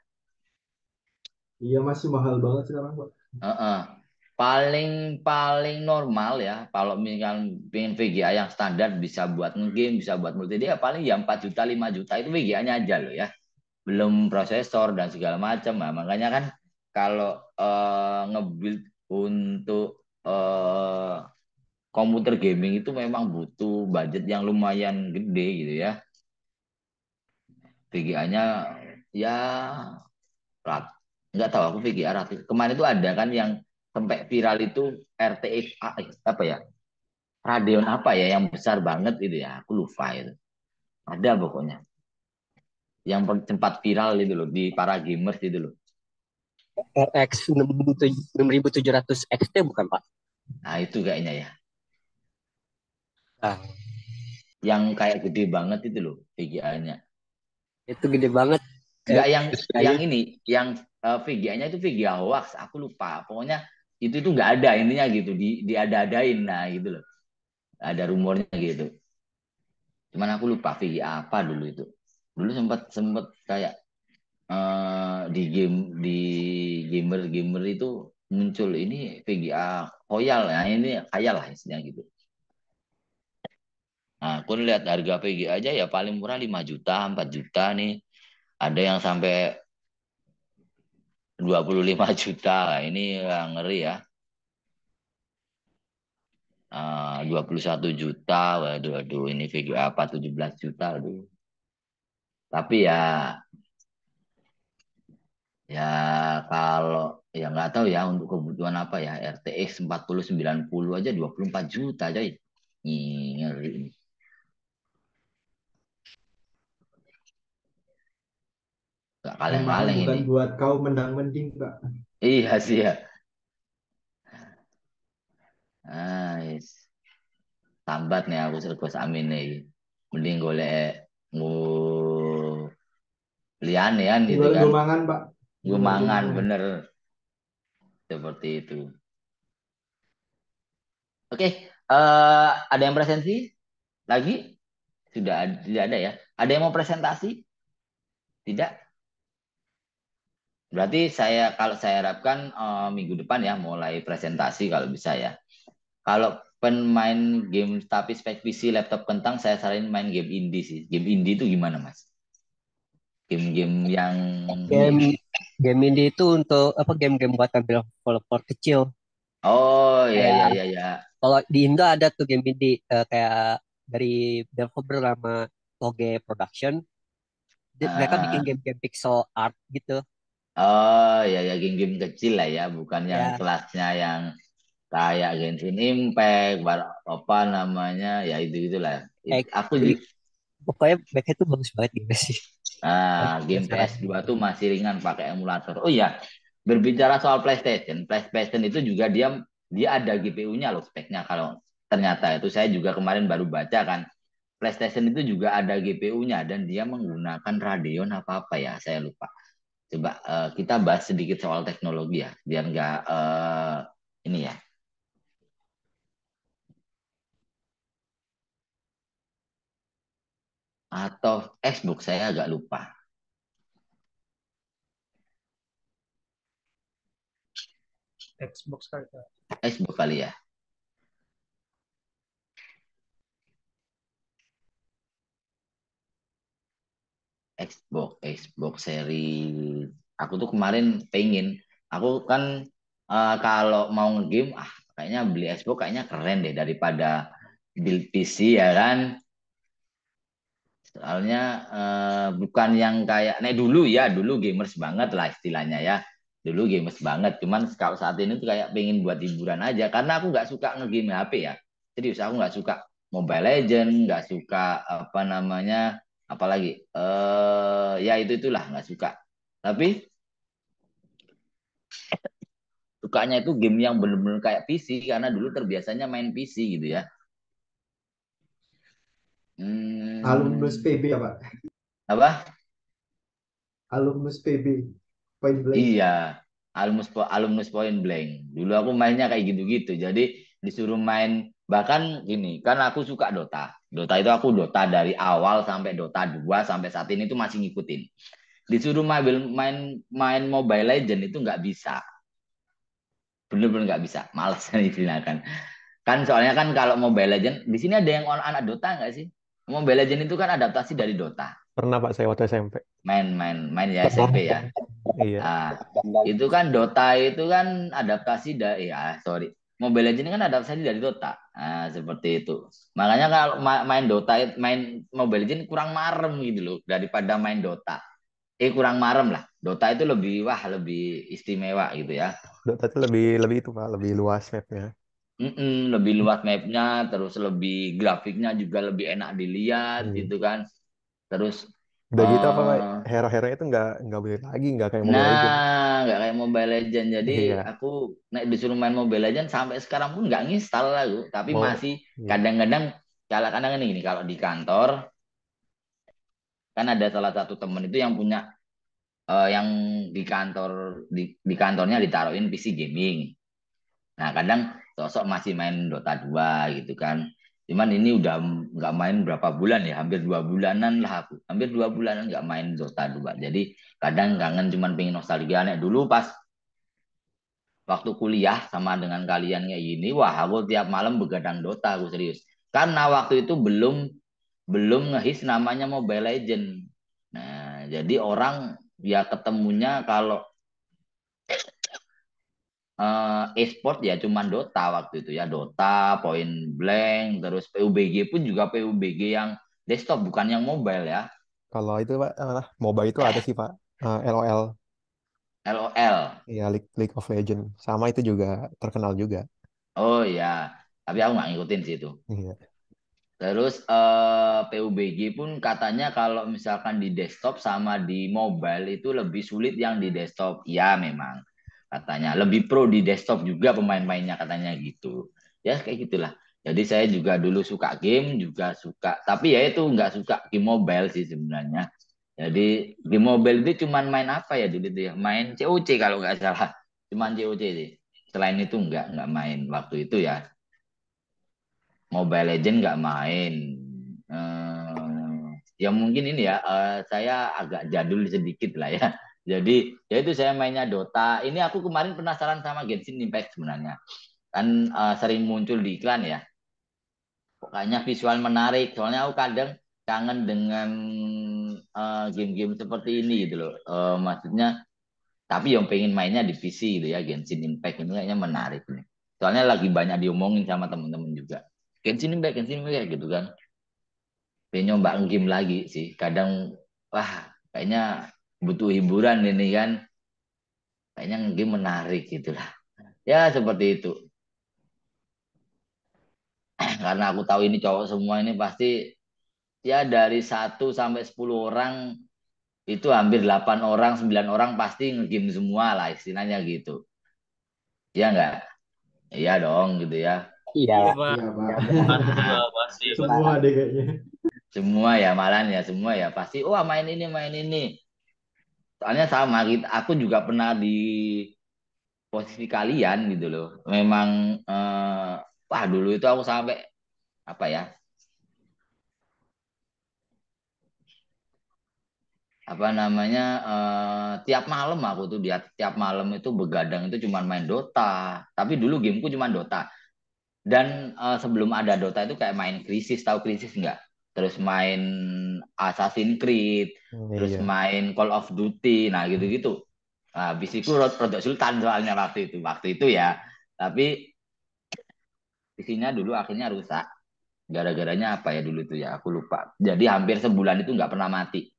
Iya masih mahal banget sekarang Pak. Heeh. Paling paling normal ya. Kalau misalkan pengen VGA yang standar bisa buat ngegame, bisa buat multimedia paling ya 4 juta 5 juta itu VGA-nya aja loh ya. Belum prosesor dan segala macam. Nah, makanya kan kalau nge-build untuk komputer gaming itu memang butuh budget yang lumayan gede gitu ya. VGA-nya ya rat nggak tahu aku VGA ratus kemarin itu ada kan yang sampai viral itu RTX apa ya Radeon apa ya yang besar banget itu ya aku lupa itu ada pokoknya yang sempat viral itu loh di para gamers itu loh. RX 6700 XT bukan Pak? Nah itu kayaknya ya Nah, yang kayak gede banget itu loh VGA-nya. itu gede banget. Enggak yang Usianya. ini yang VGA-nya itu VGA hoax aku lupa pokoknya itu nggak ada intinya gitu diada-adain nah gitu loh ada rumornya gitu. Cuman aku lupa VGA apa dulu itu. Dulu sempat sempat kayak di gamer-gamer itu muncul ini VGA Royal ya ini khayal lah istilahnya gitu. Nah, aku lihat harga VGA aja ya paling murah 5 juta, 4 juta nih. Ada yang sampai 25 juta. Ini ngeri ya. 21 juta. Waduh, waduh, ini VGA apa 17 juta. Aduh. Tapi ya ya kalau ya nggak tahu ya untuk kebutuhan apa ya RTX 4090 aja 24 juta aja. Ngeri ini. Gak Memang kaleng-kaleng bukan ini. buat kaum mendang-mending Pak. Iya sih ya. Nice. Tambat nih aku Gus Amin nih. mending golek ngu liane kan gitu Gue kan. mangan, Pak. Gue Gue mangan mangan. bener seperti itu. Oke, ada yang presentasi lagi? Tidak ada ya. Ada yang mau presentasi? Tidak. Berarti kalau saya harapkan minggu depan ya mulai presentasi kalau bisa ya. Kalau pemain game tapi spek PC laptop kentang saya saranin main game indie sih. Game indie itu gimana Mas? Game-game yang ini ya. Game game ini itu untuk apa, game-game buatan developer kecil. Oh ya ya Kayak ya ya. kalau di Indo ada tuh game indie, kayak dari developer bernama Toge Production. Mereka bikin Ah, game-game pixel art gitu. oh ya ya game-game kecil lah ya, bukan yang Ya, kelasnya yang kayak Genshin Impact, apa namanya ya itu gitulah. kayak Aku jadi pokoknya mereka itu bagus banget gitu sih. game Penasaran. PS2 tuh masih ringan pakai emulator. Oh iya, berbicara soal PlayStation, PlayStation itu juga dia dia ada GPU-nya loh speknya kalau ternyata itu saya juga kemarin baru baca kan. PlayStation itu juga ada GPU-nya dan dia menggunakan Radeon apa-apa ya, saya lupa. Coba kita bahas sedikit soal teknologi ya, biar nggak ini ya. Atau Xbox saya agak lupa. Xbox kali ya. Xbox kali ya. Xbox seri. Aku tuh kemarin pengen. Aku kan kalau mau ngegame, kayaknya beli Xbox kayaknya keren deh daripada build PC ya kan. Soalnya bukan yang kayak, nah dulu ya, dulu gamers banget lah istilahnya ya. Dulu gamers banget, cuman kalau saat ini tuh kayak pengen buat hiburan aja. Karena aku nggak suka ngegame HP ya. Serius, aku nggak suka Mobile Legend, nggak suka apa namanya, apalagi, ya itulah nggak suka. Tapi sukanya itu game yang bener-bener kayak PC, karena dulu terbiasanya main PC gitu ya. Alumnus Hmm, PB ya, Pak. apa? Alumnus PB. Point blank. Iya, alumnus Point Blank. Dulu aku mainnya kayak gitu-gitu. Jadi disuruh main, bahkan gini, kan aku suka Dota. Dota itu aku Dota dari awal sampai Dota 2 sampai saat ini tuh masih ngikutin. Disuruh main main Mobile Legend itu nggak bisa. Bener-bener nggak bisa. Males istilahnya. Kan soalnya kan kalau Mobile Legend, di sini ada yang anak Dota nggak sih? Mobile Legend itu kan adaptasi dari Dota. Pernah Pak saya waktu SMP. Main ya Pernah. SMP ya. Iya. Ah, itu kan Dota itu kan adaptasi dari sorry. Mobile Legends kan adaptasi dari Dota. Seperti itu. Makanya kalau main Dota, main Mobile Legends kurang marem gitu loh daripada main Dota. Kurang marem lah. Dota itu lebih lebih istimewa gitu ya. Dota itu lebih itu Pak, lebih luas mapnya. Lebih luas mapnya, terus lebih grafiknya juga lebih enak dilihat Iya. gitu kan. Terus Udah gitu apa Pak? eh Hero-heronya itu nggak beli lagi, nggak kayak Mobile Legends. Nah, nggak kayak Mobile Legends. Jadi Iya. aku disuruh main Mobile Legends sampai sekarang pun nggak nginstal lagu. Tapi Mau masih iya. kadang-kadang, kalau kadang ini kalau di kantor kan ada salah satu temen itu yang punya yang di kantor di kantornya ditaruhin PC gaming. Nah, kadang sosok masih main Dota 2 gitu kan. Cuman ini udah nggak main berapa bulan ya, hampir 2 bulanan lah aku. Hampir 2 bulanan nggak main Dota 2. Jadi kadang kangen, cuman pengen nostalgia. Nek dulu pas waktu kuliah sama dengan kalian kayak gini, wah aku tiap malam begadang Dota, aku serius. Karena waktu itu belum belum ngehis namanya Mobile Legend. Nah, jadi orang ya ketemunya kalau e-sport ya cuman Dota waktu itu ya, Dota, Point Blank, terus PUBG pun juga PUBG yang desktop bukan yang mobile ya. Kalau itu Pak, MOBA itu ada sih Pak. LOL, LOL. ya League of Legends. Sama itu juga terkenal juga. Oh ya, tapi aku nggak ngikutin sih itu. Iya. Terus PUBG pun katanya kalau misalkan di desktop sama di mobile itu lebih sulit yang di desktop. Ya memang katanya lebih pro di desktop juga pemain-mainnya katanya gitu. Ya kayak gitulah. Jadi saya juga dulu suka game, juga suka, tapi ya itu nggak suka game mobile sih sebenarnya. Jadi game mobile itu cuman main apa ya dulu itu ya, main COC kalau nggak salah, cuman COC sih. Selain itu nggak main waktu itu ya. Mobile Legend nggak main. Ya mungkin ini ya, saya agak jadul sedikit lah ya. Jadi ya itu saya mainnya Dota. Ini aku kemarin penasaran sama Genshin Impact sebenarnya. Kan sering muncul di iklan ya. Pokoknya visual menarik. Soalnya aku kadang kangen dengan game-game seperti ini gitu loh. Maksudnya, tapi yang pengen mainnya di PC gitu ya. Genshin Impact ini kayaknya menarik nih. Soalnya lagi banyak diomongin sama temen-temen juga. Genshin Impact gitu kan. Pengen nyoba game lagi sih. Kadang, wah kayaknya butuh hiburan ini kan. Kayaknya game menarik gitu lah. Ya seperti itu. Karena aku tahu ini cowok semua ini pasti ya dari 1 sampai 10 orang itu hampir 8 orang, 9 orang pasti ngegame semua lah istilahnya gitu. Iya enggak? Iya dong gitu ya. Iya, Iya, Pak. Iya, Pak. Pasti Pak, pasti. Semua deh kayaknya. Semua ya malahan ya semua ya pasti wah main ini main ini. Soalnya sama gitu, aku juga pernah di posisi kalian gitu loh. Memang wah dulu itu aku sampai apa ya? Apa namanya tiap malam aku tuh tiap malam itu begadang itu cuma main Dota. Tapi dulu gameku cuma Dota. Dan sebelum ada Dota itu kayak main Krisis, tahu Krisis nggak? Terus main Assassin's Creed, terus Iya. main Call of Duty, nah gitu-gitu. Nah, habis itu Rodok Sultan soalnya waktu itu ya. Tapi isinya dulu akhirnya rusak. Gara-garanya apa ya dulu itu ya, aku lupa. Jadi hampir sebulan itu nggak pernah mati.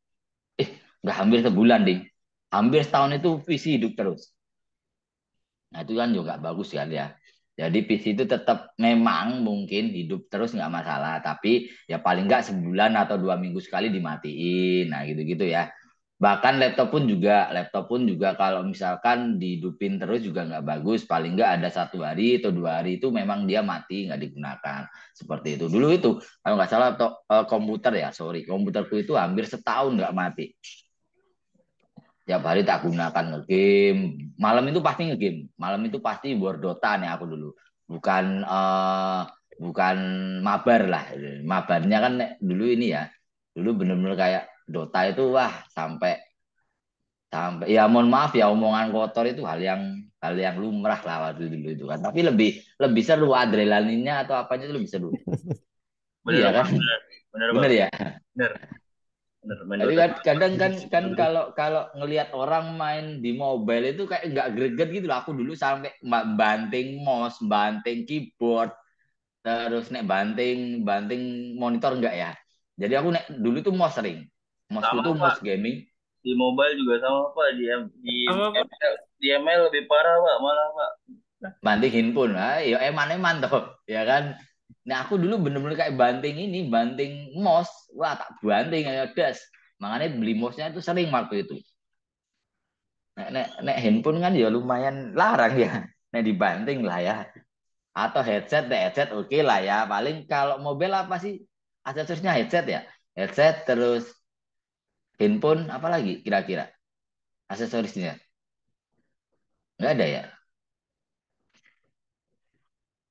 Nggak hampir sebulan deh. Hampir setahun itu PC hidup terus. Nah itu kan juga bagus kan ya. Jadi PC itu tetap memang mungkin hidup terus nggak masalah, tapi ya paling nggak sebulan atau 2 minggu sekali dimatiin, nah gitu-gitu ya. Bahkan laptop pun juga kalau misalkan dihidupin terus juga nggak bagus, paling nggak ada 1 hari atau 2 hari itu memang dia mati nggak digunakan, seperti itu. Dulu itu kalau nggak salah komputer ya, sorry, komputerku itu hampir setahun nggak mati. Tiap hari tak gunakan ngegame. Malam itu pasti ngegame. Malam itu pasti war Dota nih aku dulu. Bukan mabar lah. Mabarnya kan dulu ini ya. Dulu bener-bener kayak Dota itu wah sampai sampai ya mohon maaf ya omongan kotor itu hal yang lumrah lah waktu dulu itu kan. Tapi lebih lebih seru adrenalinnya atau apanya itu lebih seru. Bener Iya Pak, kan? bener. Bener Pak. Bener ya? Bener. Bener. Main Tapi Dota. kadang kan kalau kalau ngelihat orang main di mobile itu kayak nggak greget gitu loh. Aku dulu sampai banting mouse, banting keyboard, terus nek banting banting monitor enggak ya. Jadi aku nek dulu tuh mouse sering. Mouseku Sama tuh Pak. mouse gaming, Di mobile juga sama Pak. Sama, Pak. Di ML lebih parah Pak, malah Pak. banting handphone. Ah, ya eman-eman tuh, ya kan. Nah aku dulu bener-bener kayak banting mouse. Wah tak banting kayak das. Makanya beli mouse-nya itu sering waktu itu. Nek handphone kan ya lumayan larang ya. Nek dibanting lah ya. Atau headset oke lah ya. Paling kalau mobil apa sih? Aksesorisnya headset ya. Headset terus handphone apa lagi kira-kira aksesorisnya? Nggak ada ya?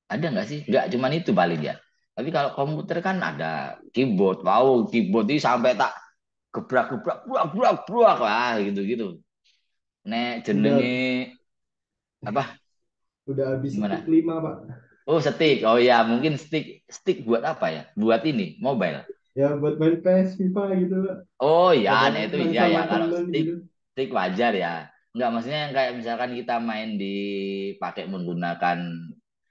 Ada nggak sih? Nggak cuman itu paling ya. Tapi kalau komputer kan ada keyboard. Wow, keyboard ini sampai tak gebrak-gebrak, buak, wah gitu-gitu. Nek Udah jenenge apa? udah habis stick Gimana? 5, Pak. Oh, stick. Oh ya, mungkin stick buat apa ya? Buat ini, mobile. Ya buat main PS, FIFA gitu, Pak. Oh ya, nah itu Kadang-kadang iya ya. sama Kalau temen stick gitu. stick wajar ya. Enggak, maksudnya yang kayak misalkan kita main pakai menggunakan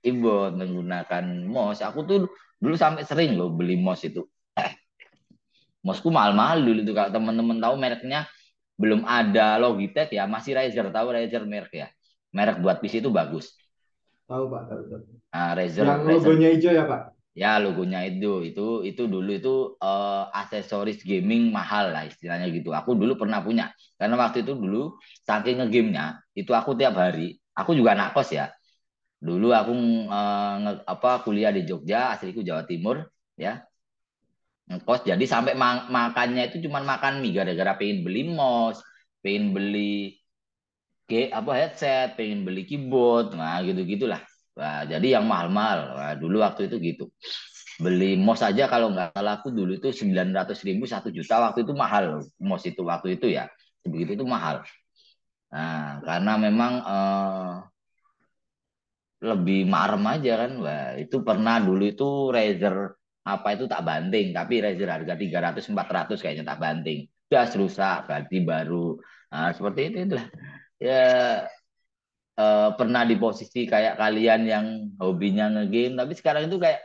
keyboard, menggunakan mouse. Aku tuh dulu sampai sering loh beli mouse itu. Mouseku mahal-mahal dulu itu kalau teman-teman tahu mereknya belum ada Logitech ya, masih Razer, tahu Razer merek ya. Merek buat PC itu bagus. Tahu, Pak, tahu, tahu. Nah, Razer Yang Razer logonya hijau ya, Pak? ya logonya itu dulu itu aksesoris gaming mahal lah istilahnya gitu. Aku dulu pernah punya karena waktu itu dulu saking ngegamenya itu aku tiap hari. Aku juga anak kos ya. Dulu aku kuliah di Jogja, asliku Jawa Timur, ya ngekos. Jadi sampai makannya itu cuman makan mie gara-gara pengen beli mouse, pengen beli headset, pengen beli keyboard, nah gitu-gitulah. Nah, jadi yang mahal-mahal. Nah, dulu waktu itu gitu. Beli mouse aja kalau nggak salah aku dulu itu 900.000 1 juta, waktu itu mahal mouse itu waktu itu ya. Begitu itu mahal. Nah, karena memang lebih marem aja kan. Wah, itu pernah dulu itu Razer apa itu tak banting, tapi Razer harga 300 400 kayaknya tak banting. Gas rusak, ganti baru. Nah, seperti itu itulah. Ya pernah di posisi kayak kalian yang hobinya ngegame, tapi sekarang itu kayak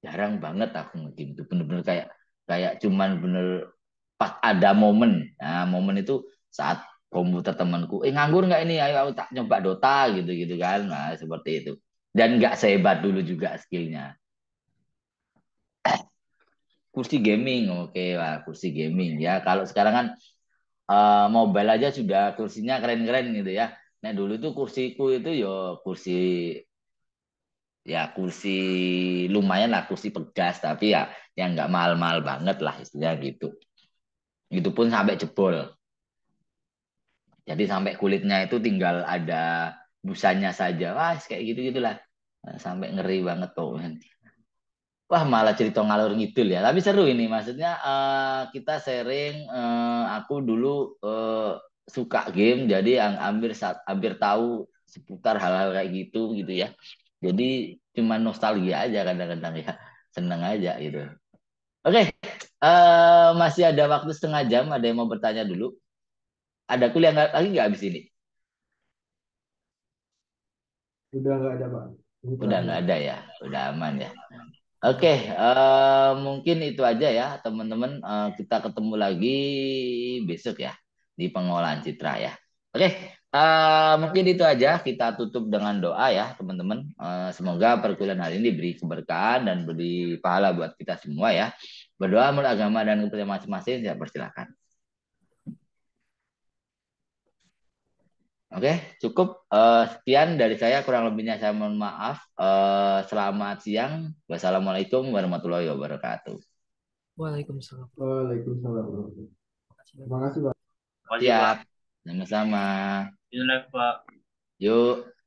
jarang banget aku ngegame itu bener-bener kayak kayak cuman bener pas ada momen. Nah, momen itu saat komputer temanku, nganggur nggak ini? Ayo aku tak nyoba Dota gitu-gitu kan. Nah, seperti itu. Dan nggak sehebat dulu juga skillnya. Kursi gaming, oke lah, kursi gaming ya. Kalau sekarang kan mobile aja sudah kursinya keren-keren gitu ya. Nah, dulu tuh kursiku itu yo kursi kursi lumayan lah, kursi pegas, tapi ya yang nggak mahal-mahal banget lah istilahnya gitu. Itu pun sampai jebol. Jadi sampai kulitnya itu tinggal ada busanya saja. Wah, kayak gitu-gitulah. Nah, sampai ngeri banget tuh. Wah, malah cerita ngalur ngidul ya. Tapi seru ini. Maksudnya kita sharing. Aku dulu suka game, jadi hampir tahu seputar hal-hal kayak gitu gitu ya. Jadi cuma nostalgia aja kadang-kadang ya. Seneng aja gitu. Oke, masih ada waktu 1/2 jam. Ada yang mau bertanya dulu? Ada kuliah lagi nggak habis ini? Udah nggak ada Pak. Ini Udah terakhir. nggak ada ya, udah aman ya. Oke, mungkin itu aja ya teman-teman. Kita ketemu lagi besok ya di pengolahan citra ya. Oke, mungkin itu aja. Kita tutup dengan doa ya teman-teman. Semoga perkuliahan hari ini diberi keberkahan dan beri pahala buat kita semua ya. Berdoa menurut agama dan kepercayaan masing-masing. Saya persilakan. Oke, cukup. Sekian dari saya. Kurang lebihnya saya mohon maaf. Selamat siang. Wassalamualaikum warahmatullahi wabarakatuh. Waalaikumsalam. Waalaikumsalam. Terima kasih Pak. Makasih Pak. Siap. Sama-sama. Ini live Pak. Yuk.